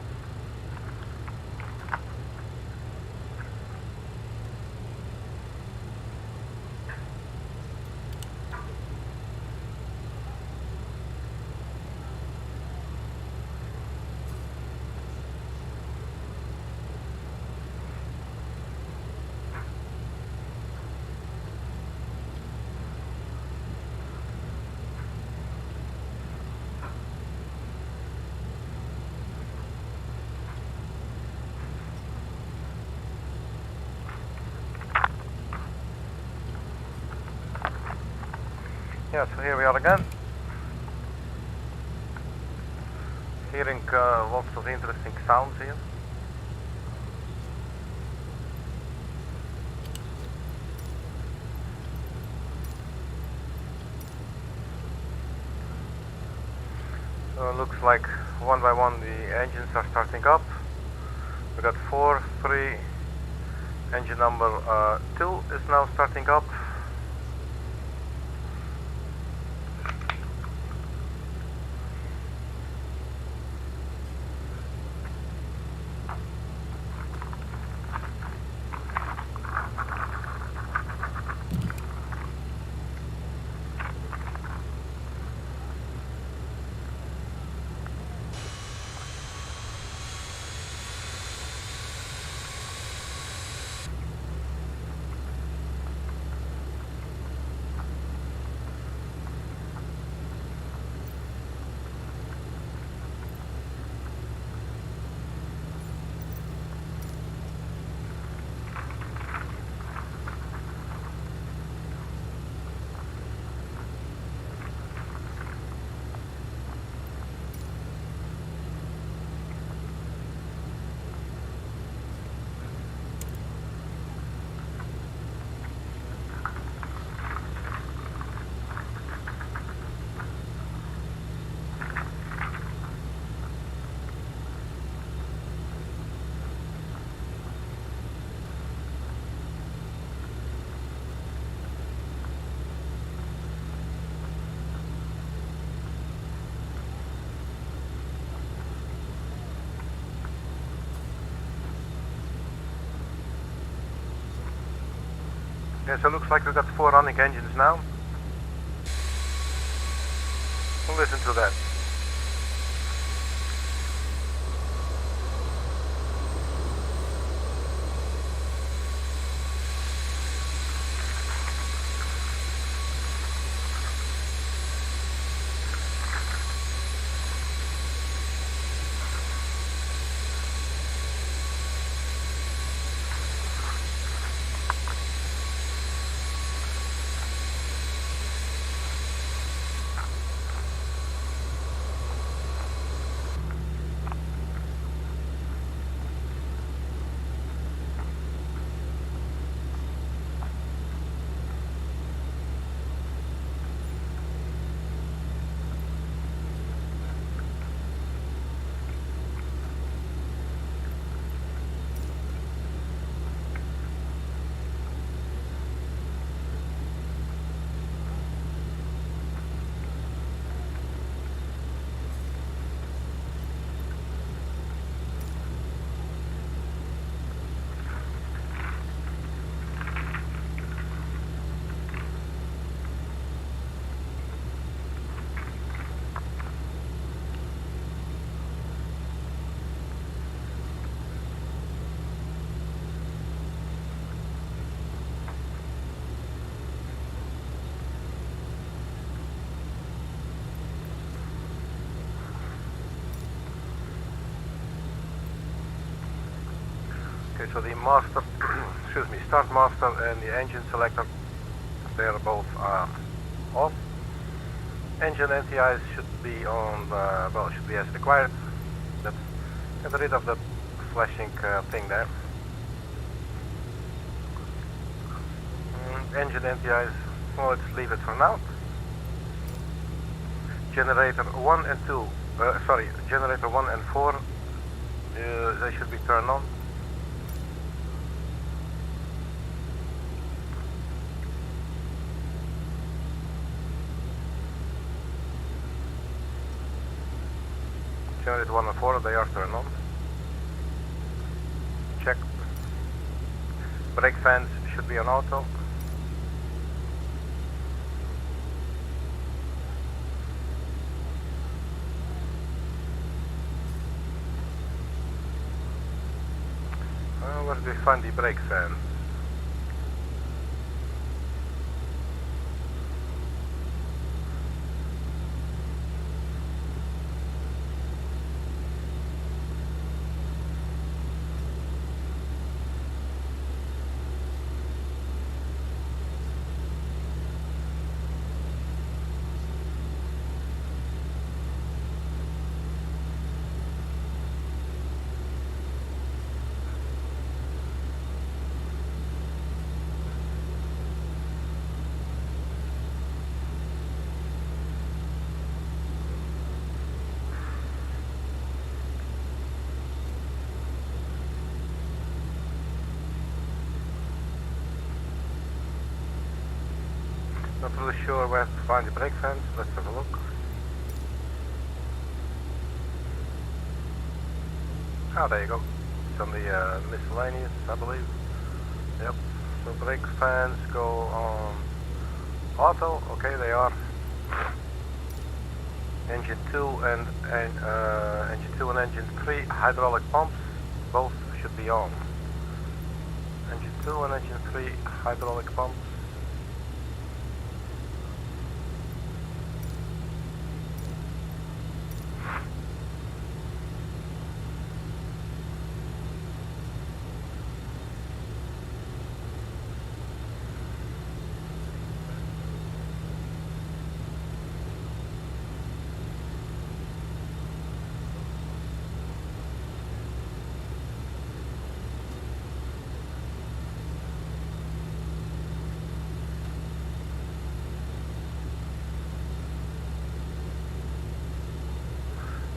Yeah, so here we are again. Hearing lots of interesting sounds here. So it looks like one by one the engines are starting up. We got 4, 3, engine number 2 is now starting up. Yeah, so it looks like we've got 4 running engines now. We'll listen to that. Okay, so the master, excuse me, start master and the engine selector, they are both off. Engine NTIs should be on, well, should be as required. Let's get rid of the flashing thing there. Engine NTIs, well, let's leave it for now. Generator 1 and 2, sorry, generator 1 and 4, they should be turned on. Generator 1 and 4, they are turned on. Check. Brake fans should be on auto. Where do we find the brake fans? Not really sure where to find the brake fans. Let's have a look. Ah, there you go. It's on the miscellaneous, I believe. Yep. So brake fans go on auto. Okay, they are. Engine 2 and engine 2 and engine 3 hydraulic pumps both should be on. Engine 2 and engine 3 hydraulic pumps.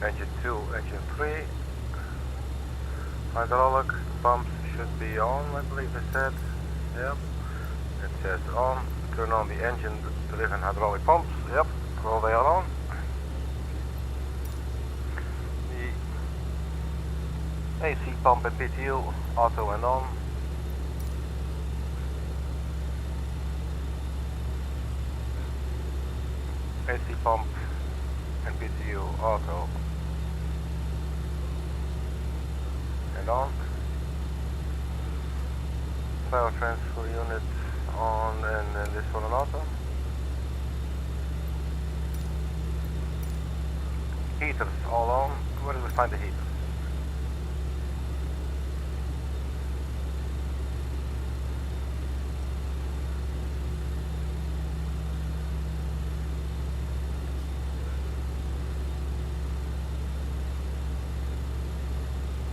Engine 2, engine 3, hydraulic pumps should be on, I believe they said. Yep, it says on. Turn on the engine driven hydraulic pumps. Yep, well, they are on. The AC pump and PTU auto and on. AC pump and PTU auto. And on. Power transfer unit on, and then this one on auto. Heaters all on. Where do we find the heaters?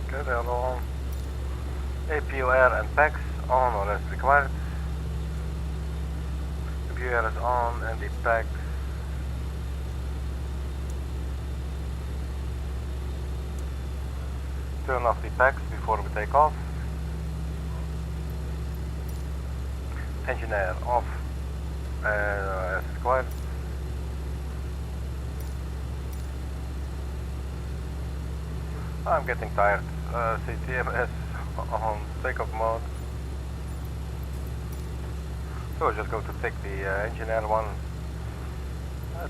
Okay, they're all on. APU air and packs on or as required. APU air is on and the packs. Turn off the packs before we take off. Engine air off as required. I'm getting tired. CTMS on takeoff mode. So we're just going to take the engine air one.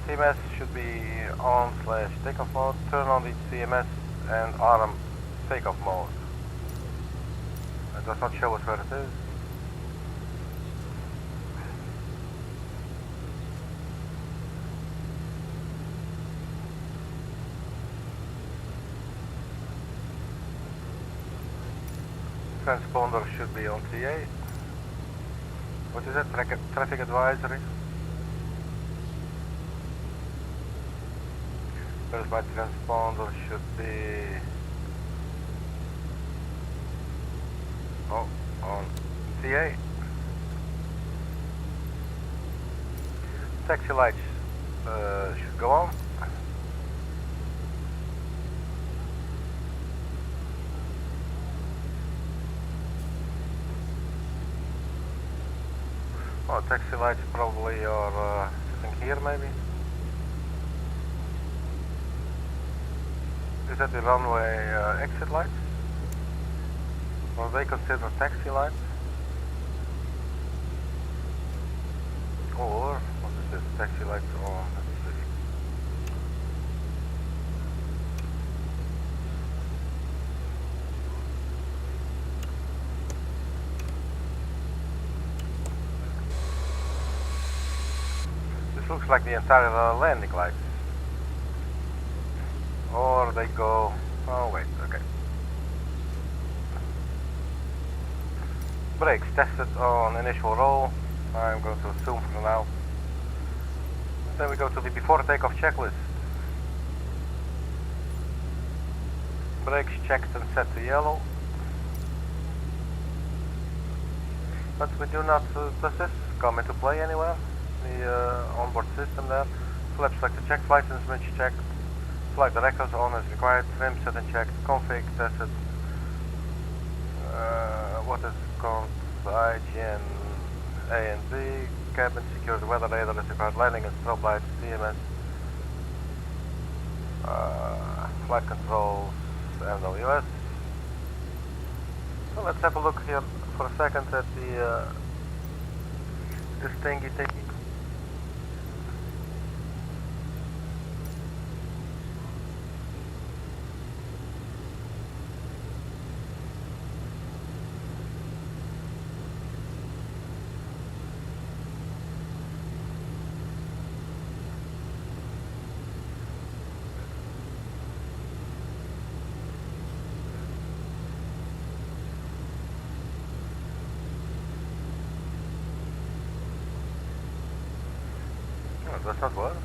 TMS should be on / takeoff mode. Turn on the CMS and RM takeoff mode. It does not show us where it is. Transponder should be on TA. What is that? Traffic advisory. Where's my transponder? Should be on TA. Taxi lights should go on. Oh, taxi lights probably are sitting here maybe. Is that the runway exit lights? Or they consider taxi lights? Or, what is this? Taxi lights on, let's see. This looks like the entire landing lights. Or they go, oh wait, okay. Brakes tested on initial roll. I'm going to assume for now. Then we go to the before takeoff checklist. Brakes checked and set to yellow. But we do not, does this come into play anywhere? The onboard system there. Flaps selected checked, flight instruments checked. Flight directors on as required, trim set and checked, config tested. What is called IGN A and B, cabin security, weather radar is required, landing and strobe lights, CMS, flight controls, MWS. So let's have a look here for a second at the this thingy. Does not work.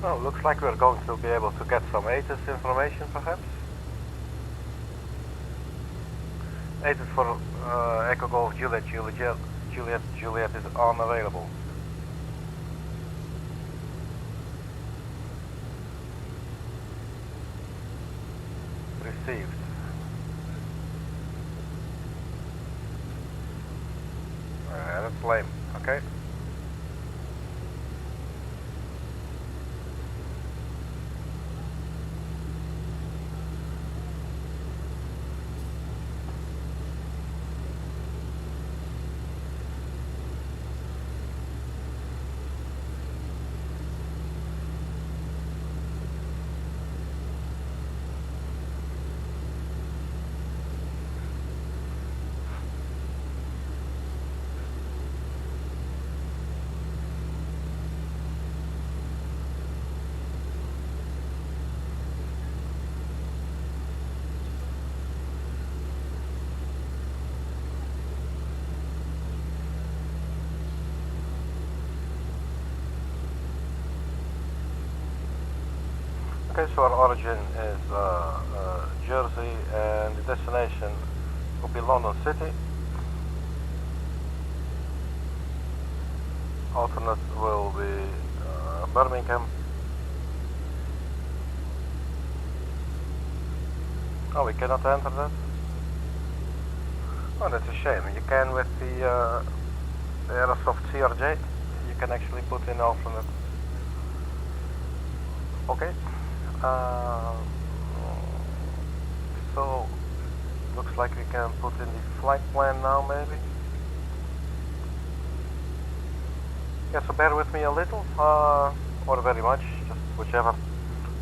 Oh, looks like we're going to be able to get some ATIS information, perhaps. ATIS for Echo Golf Juliet is unavailable. Received. That's lame. Okay. Okay, so our origin is Jersey, and the destination will be London City. Alternate will be Birmingham. Oh, we cannot enter that? Oh, that's a shame. You can with the Aerosoft CRJ. You can actually put in alternate. Okay. So looks like we can put in the flight plan now, maybe. Yeah, so bear with me a little, or very much, just whichever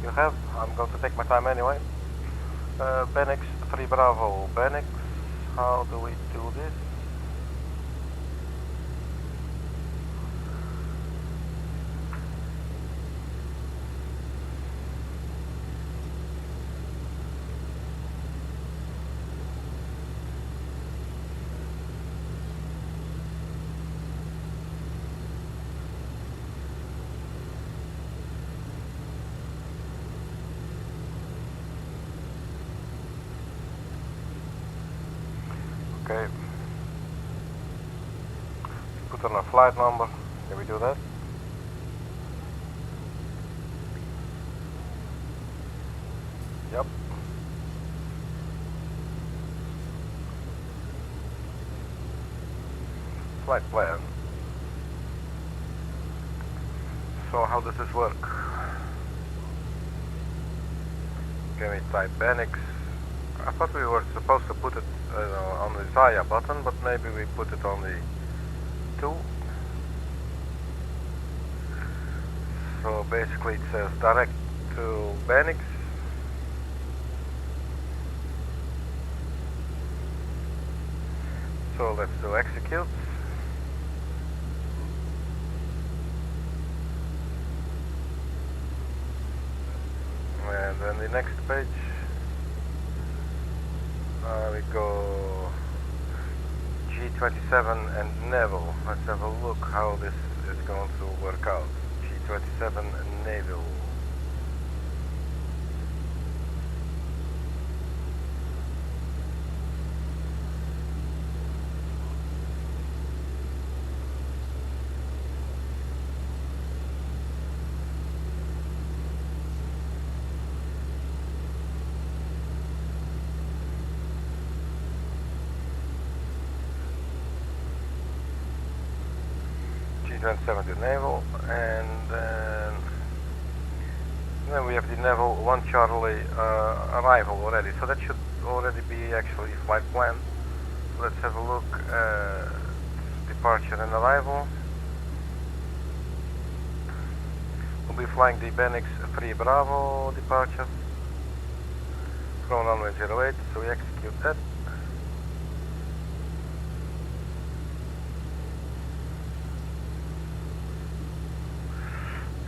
you have. I'm going to take my time anyway. BENIX 3 Bravo. BENIX, how do we do this? Okay. Put on a flight number. Can we do that? Yep. Flight plan. So how does this work? Can we type BENIX? I thought we were supposed to put it on the Zaya button, but maybe we put it on the 2. So basically it says direct to BENIX. So let's do execute. And then the next page. We go G27 and NEVIL. Let's have a look how this is going to work out. G27 and NEVIL. G27 to NEVIL, and then we have the NEVIL 1 Charlie arrival already, so that should already be actually flight plan. So let's have a look at departure and arrival. We'll be flying the BENIX 3 Bravo departure from runway 08, so we execute that.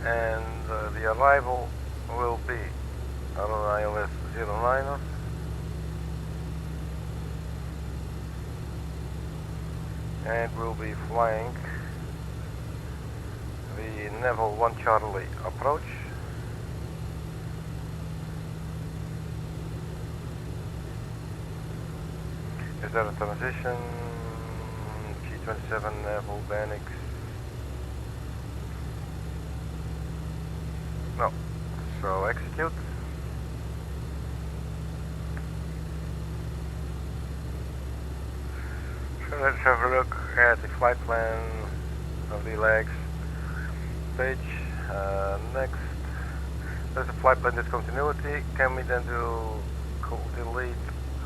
And the arrival will be on ILS 09er. And we'll be flying the NEVIL 1 Charlie approach. zero transition, G27 NEVIL BENIX. No, so execute. So let's have a look at the flight plan of the legs page. Next, there's a flight plan discontinuity. Can we then delete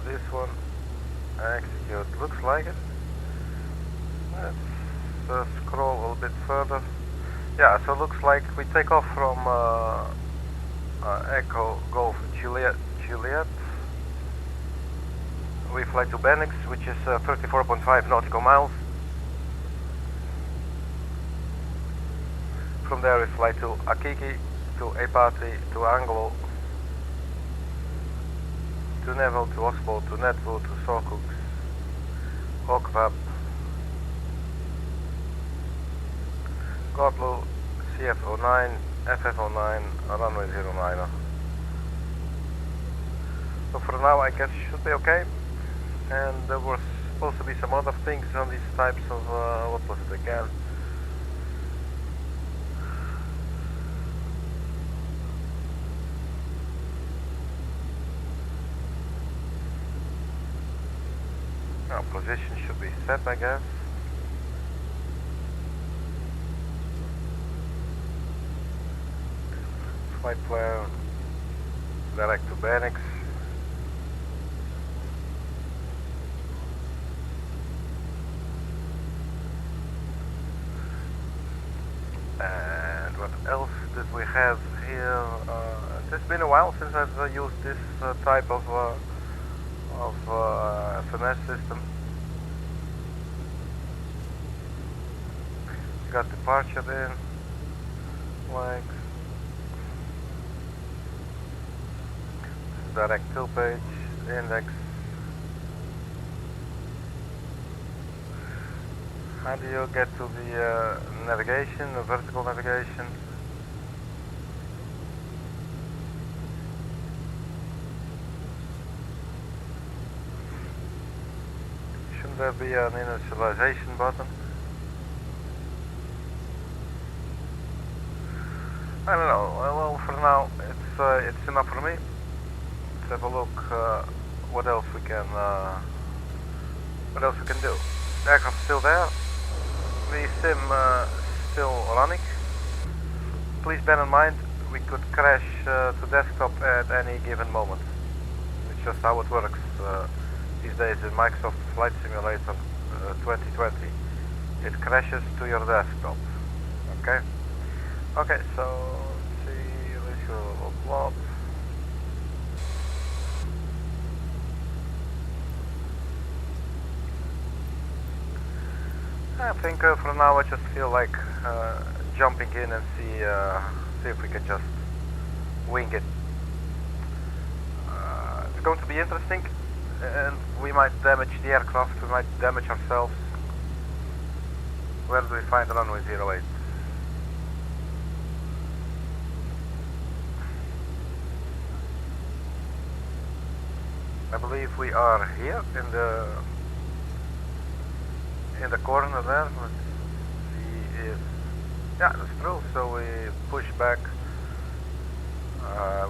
this one? Execute. Looks like it. Let's scroll a little bit further. Yeah, so looks like we take off from Echo Golf Juliet. We fly to BENIX, which is 34.5 nautical miles. From there we fly to Arkady, to Epati, to Anglo, to NEVIL, to Oxbow, to NETVU, to Sokux, Okvab, Godlu, CF09, FF09, runway 09. So for now I guess it should be okay. And there were supposed to be some other things on these types of, what was it again? Now position should be set, I guess. Flight plan, direct to BENIX. And what else did we have here? It's been a while since I've used this type of FMS system. Got departure in, like direct to page, index. How do you get to the navigation, the vertical navigation? Shouldn't there be an initialization button? I don't know. Well, for now it's enough for me. Let's have a look. What else we can do? The aircraft's still there. The sim still running. Please bear in mind we could crash to desktop at any given moment. It's just how it works these days in Microsoft Flight Simulator 2020. It crashes to your desktop. Okay. Okay. So let's see. Visual blob. I think for now I just feel like jumping in and see if we can just wing it. It's going to be interesting, and we might damage the aircraft, we might damage ourselves. Where do we find runway 08? I believe we are here in the corner there. Let's see if, yeah, that's true. So we push back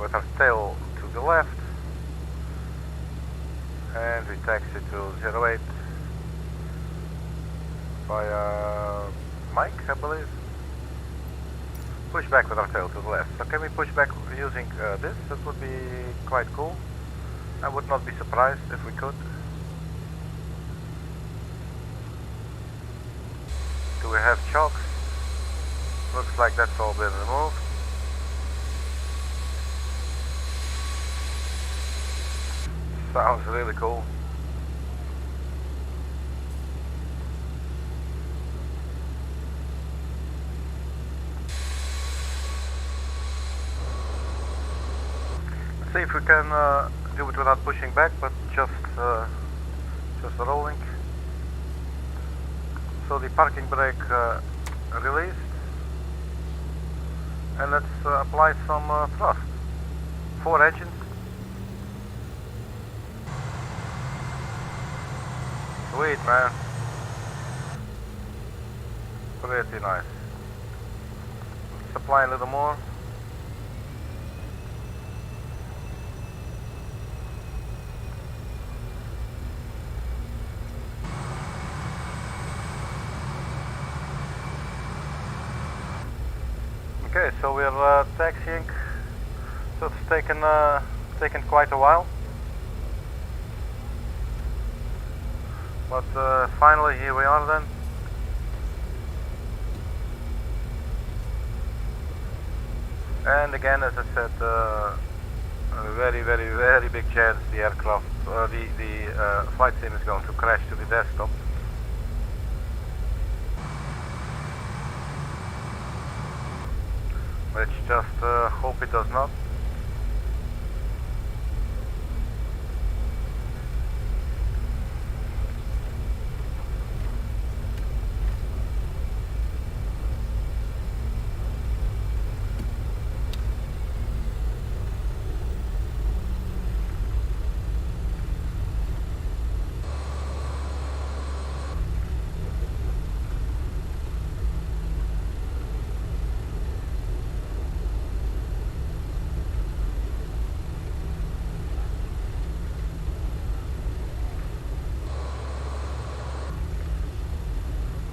with our tail to the left, and we taxi to 08 via Mike, I believe. Push back with our tail to the left. So can we push back using this? That would be quite cool. I would not be surprised if we could. Do we have chocks? Looks like that's all been removed. Sounds really cool. Let's see if we can do it without pushing back, but just rolling. So the parking brake released, and let's apply some thrust. 4 engines. Sweet, man. Pretty nice. Supply a little more. Okay, so we're taxiing. So it's taken quite a while, but finally here we are then. And again, as I said, a very big chance the aircraft, the flight sim is going to crash to the desktop. Let's just hope it does not.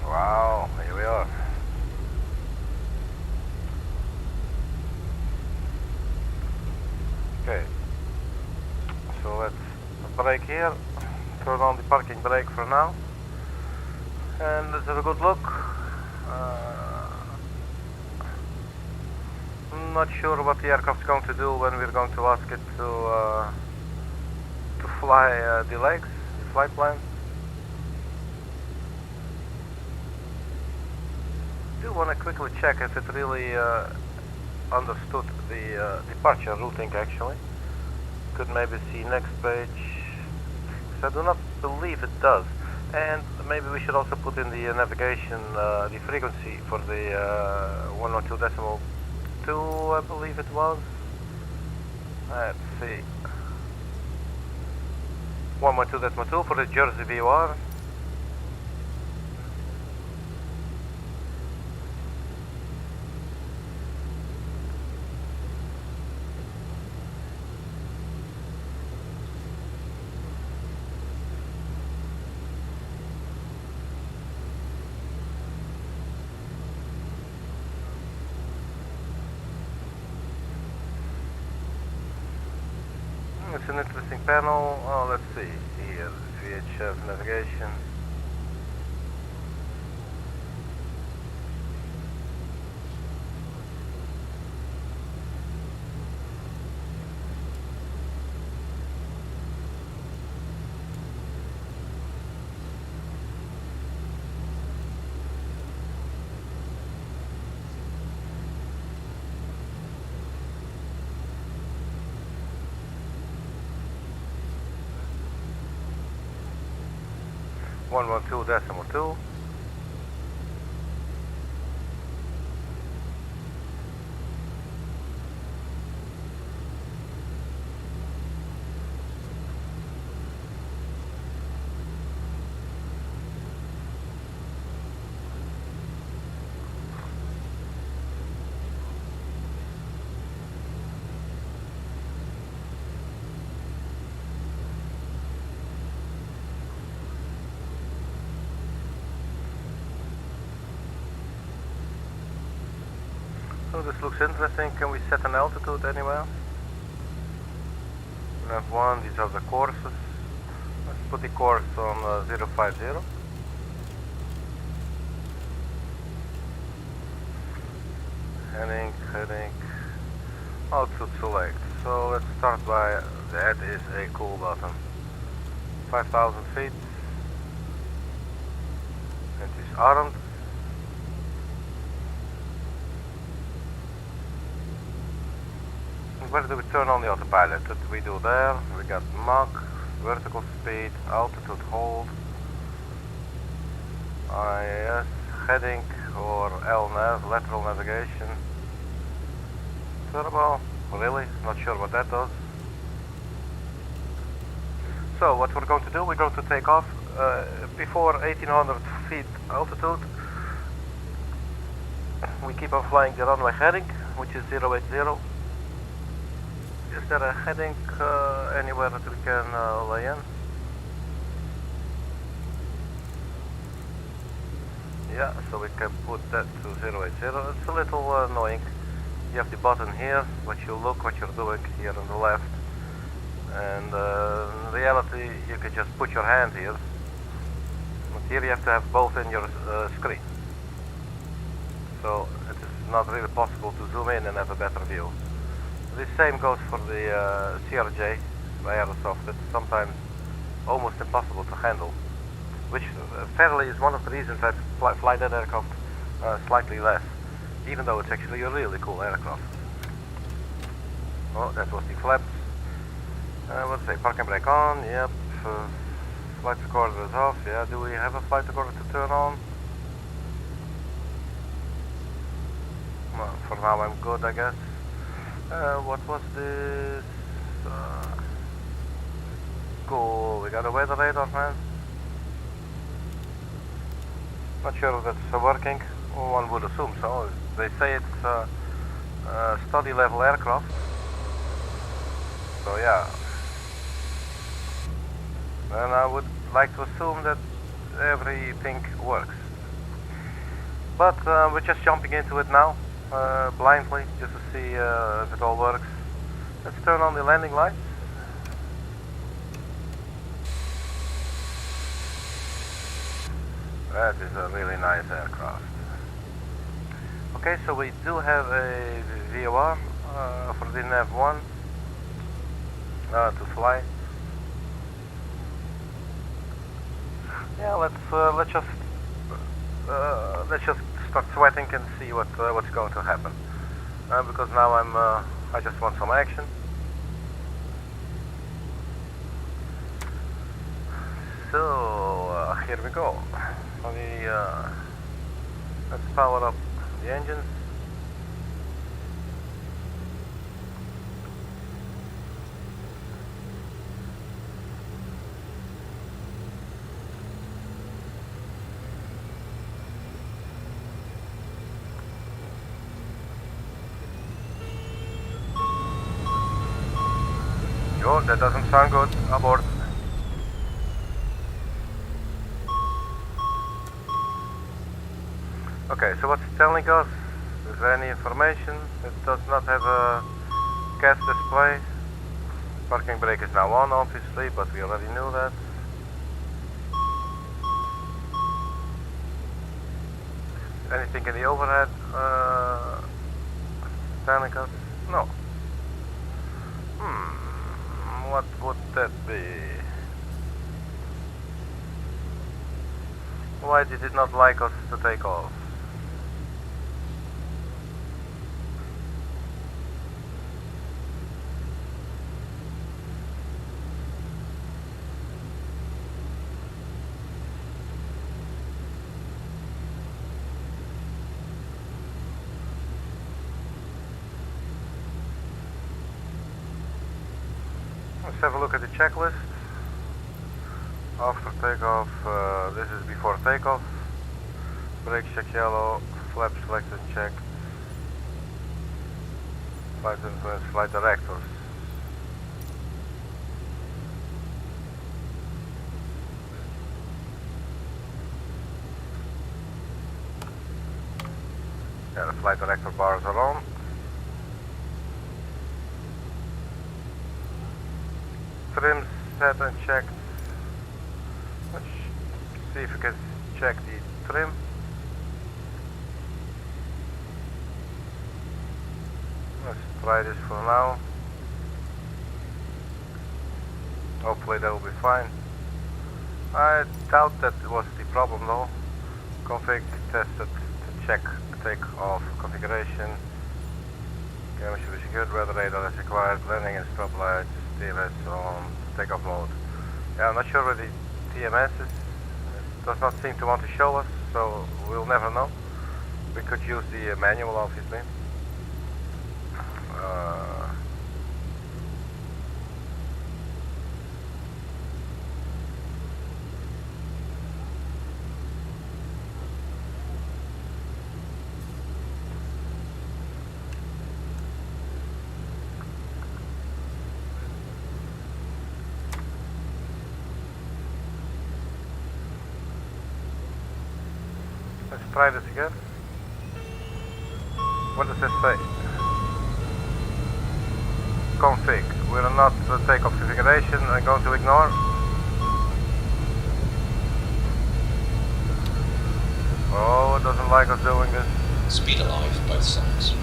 Wow, here we are. Okay, so let's brake here, turn on the parking brake for now, and let's have a good look. I'm not sure what the aircraft's going to do when we're going to ask it to fly the legs, the flight plan. I do want to quickly check if it really understood the departure routing actually. Could maybe see next page. So I do not believe it does. And maybe we should also put in the navigation the frequency for the 102.2, I believe it was. Let's see. 112.2 for the Jersey VOR. It's an interesting panel. Oh, let's see here, VHF navigation. One 112.2. So this looks interesting. Can we set an altitude anywhere? We have one, these are the courses. Let's put the course on 050. Heading, altitude select. So let's start by, that is a cool button. 5,000 feet. It is armed. Where do we turn on the autopilot? What do we do there? We got Mach, vertical speed, altitude hold, IAS, heading or LNAV, lateral navigation, turbo, really? Not sure what that does. So what we're going to do, we're going to take off before 1800 feet altitude, we keep on flying the runway heading, which is 080. Is there a heading anywhere that we can lay in? Yeah, so we can put that to 080. It's a little annoying. You have the button here, but you look what you're doing here on the left. And in reality, you can just put your hand here. But here you have to have both in your screen. So it is not really possible to zoom in and have a better view. The same goes for the CRJ by Aerosoft. It's sometimes almost impossible to handle, which fairly is one of the reasons I fly that aircraft slightly less, even though it's actually a really cool aircraft. Oh, that was the flaps. Let's say parking brake on, yep. Flight recorder is off, yeah. Do we have a flight recorder to turn on? Well, for now I'm good, I guess. What was this? Cool, we got a weather radar, man. Not sure if that's working. One would assume so. They say it's a study level aircraft. So yeah. And I would like to assume that everything works. But we're just jumping into it now, blindly, just to see if it all works. Let's turn on the landing lights. That is a really nice aircraft. Okay, so we do have a VOR for the NEV1 to fly. Yeah, let's just start sweating and see what's going to happen. Because now I just want some action. So here we go. Let's power up the engines. Oh, that doesn't sound good. Abort. Okay, so what's it telling us? Is there any information? It does not have a gas display. Parking brake is now on, obviously, but we already knew that. Anything in the overhead telling us? No. What would that be? Why did it not like us to take off? Let's have a look at the checklist. After takeoff, this is before takeoff. Brake check yellow, flap selected and checked. Flight influence, flight directors. Yeah, the flight director bars are on. Trim set and checked. Let's see if we can check the trim. Let's try this for now. Hopefully that will be fine. I doubt that was the problem though. Config tested to check takeoff configuration. Camera should be secured, weather radar is required, landing and stop lights, TMS on takeoff mode. Yeah, I'm not sure where the TMS is. It does not seem to want to show us, so we'll never know. We could use the manual, obviously. try this again. What does this say? Config. We will not take off configuration. I'm going to ignore. Oh, it doesn't like us doing this. Speed alive, both sides.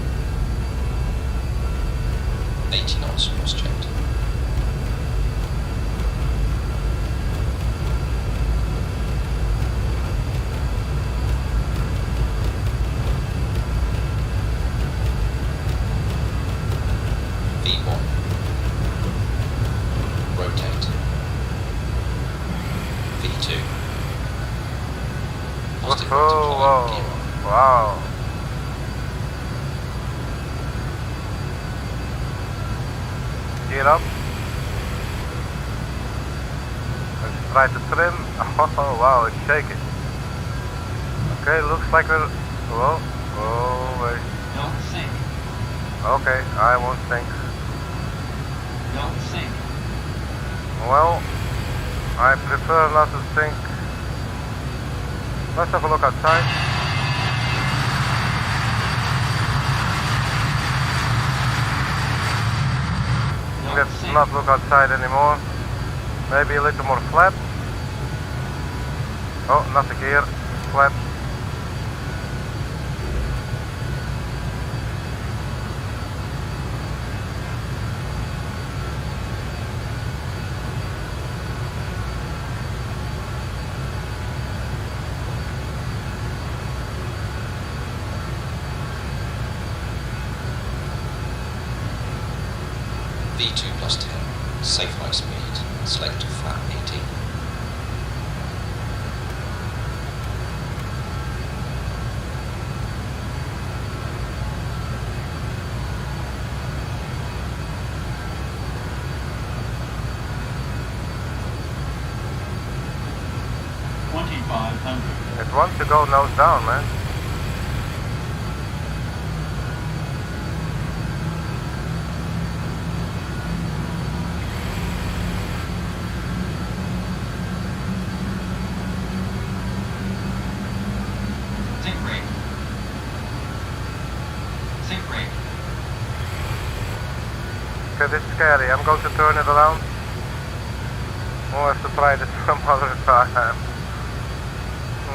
80 knots cross-checked. V1. Rotate. V2. Positive Oh, multiply, gear on. wow. Gear up. Let's try to trim. Oh, wow, it's shaking. Okay, looks like we're... Whoa. Oh, wait. Don't sink. Okay, I won't sink. Don't sink. Well, I prefer not to sink. Let's have a look outside. Let's not look outside anymore. Maybe a little more flap. Oh, not the gear. Flap. V2 plus 10. Safe high speed. Select flap 18. It wants to go nose down, man. Sink brake. Sink brake. Okay, this is scary. I'm going to turn it around. We'll have to try this some other time.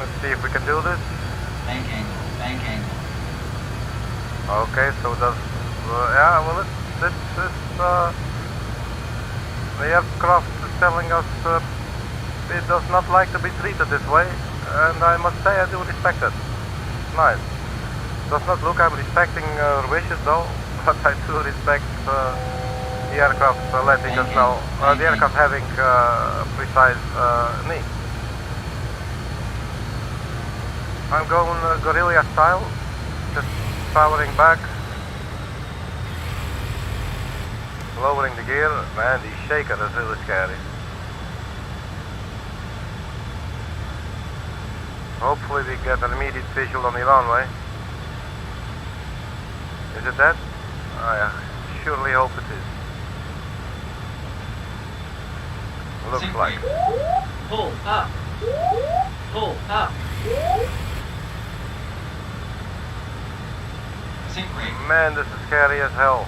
Let's see if we can do this. Bank angle. Bank angle. Okay, so does... yeah, well, the aircraft is telling us it does not like to be treated this way, and I must say I do respect it. Nice. Does not look I'm respecting her wishes though, but I do respect the aircraft letting us know, the aircraft having precise needs. I'm going guerrilla style, just powering back, lowering the gear. Man, the shaker is really scary. Hopefully we get an immediate visual on the runway. Is it that? I surely hope it is. Looks Sink like. brake. Pull up. Pull up. Sink brake. Man, this is scary as hell.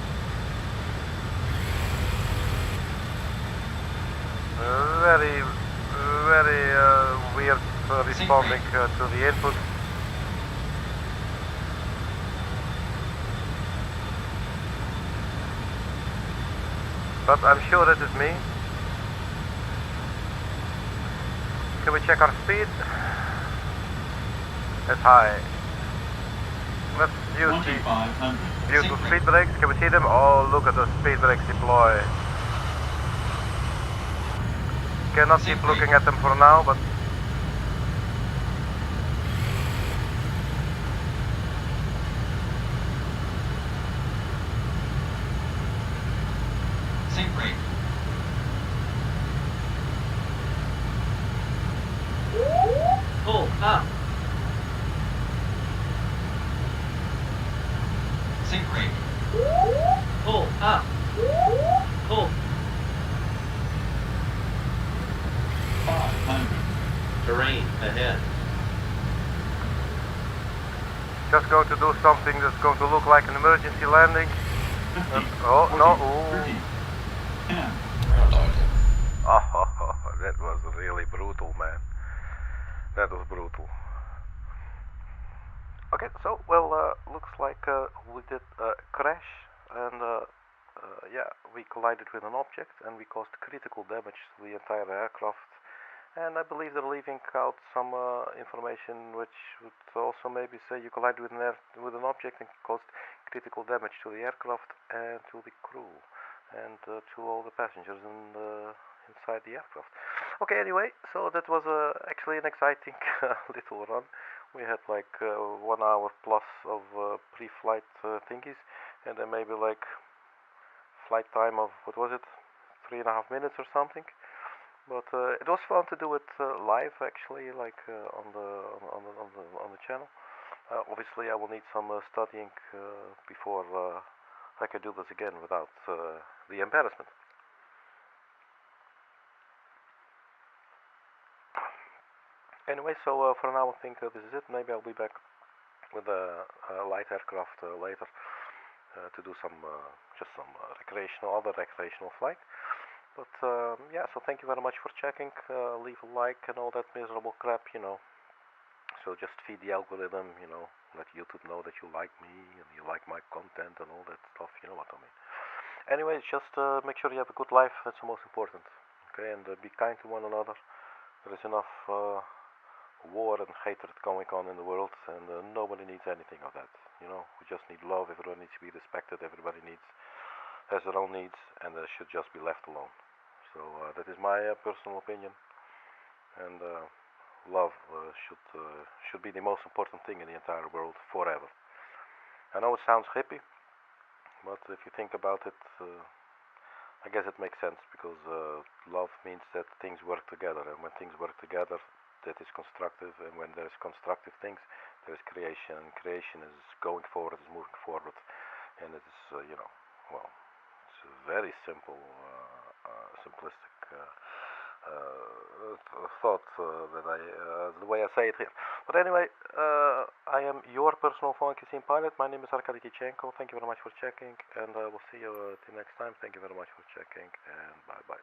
Very weird responding to the input. But I'm sure it is me. Can we check our speed? It's high. Let's use the 2500. beautiful speed brakes. Can we see them? Oh, look at the speed brakes deploy. Cannot keep looking at them for now, but Sink brake. Pull up. Sink brake. Pull up. Pull. 500. just going to do something that's going to look like an emergency landing. 50, Oh, 40, no. 30, 10. Oh, that was really brutal, man. That was brutal. Okay, so, well, looks like we did crash, and yeah, we collided with an object, and we caused critical damage to the entire aircraft. And I believe they're leaving out some information which would also maybe say you collided with an object and caused critical damage to the aircraft and to the crew and to all the passengers inside the aircraft. Okay, anyway, so that was actually an exciting little run. We had like 1 hour plus of pre-flight thingies, and then maybe like flight time of, what was it, 3.5 minutes or something. But it was fun to do it live, actually, like on the channel. Obviously, I will need some studying before I can do this again without the embarrassment. Anyway, so for now, I think this is it. Maybe I'll be back with a light aircraft later to do some just some other recreational flight. But yeah, so thank you very much for checking. Leave a like and all that miserable crap, you know. So just feed the algorithm, you know, let YouTube know that you like me and you like my content and all that stuff, you know what I mean. Anyway, just make sure you have a good life, that's the most important. Okay, and be kind to one another. There is enough war and hatred going on in the world, and nobody needs anything of that. You know, we just need love, everyone needs to be respected, everybody has their own needs, and they should just be left alone. So that is my personal opinion, and love should be the most important thing in the entire world forever. I know it sounds hippie, but if you think about it, I guess it makes sense, because love means that things work together, and when things work together, that is constructive, and when there is constructive things, there is creation, and creation is going forward, is moving forward, and it is, you know, well, it's a very simple, simplistic thought that the way I say it here. But anyway, I am your personal funky scene pilot. My name is Arkady Gidzenko. Thank you very much for checking, and we'll see you till next time. Thank you very much for checking, and bye bye.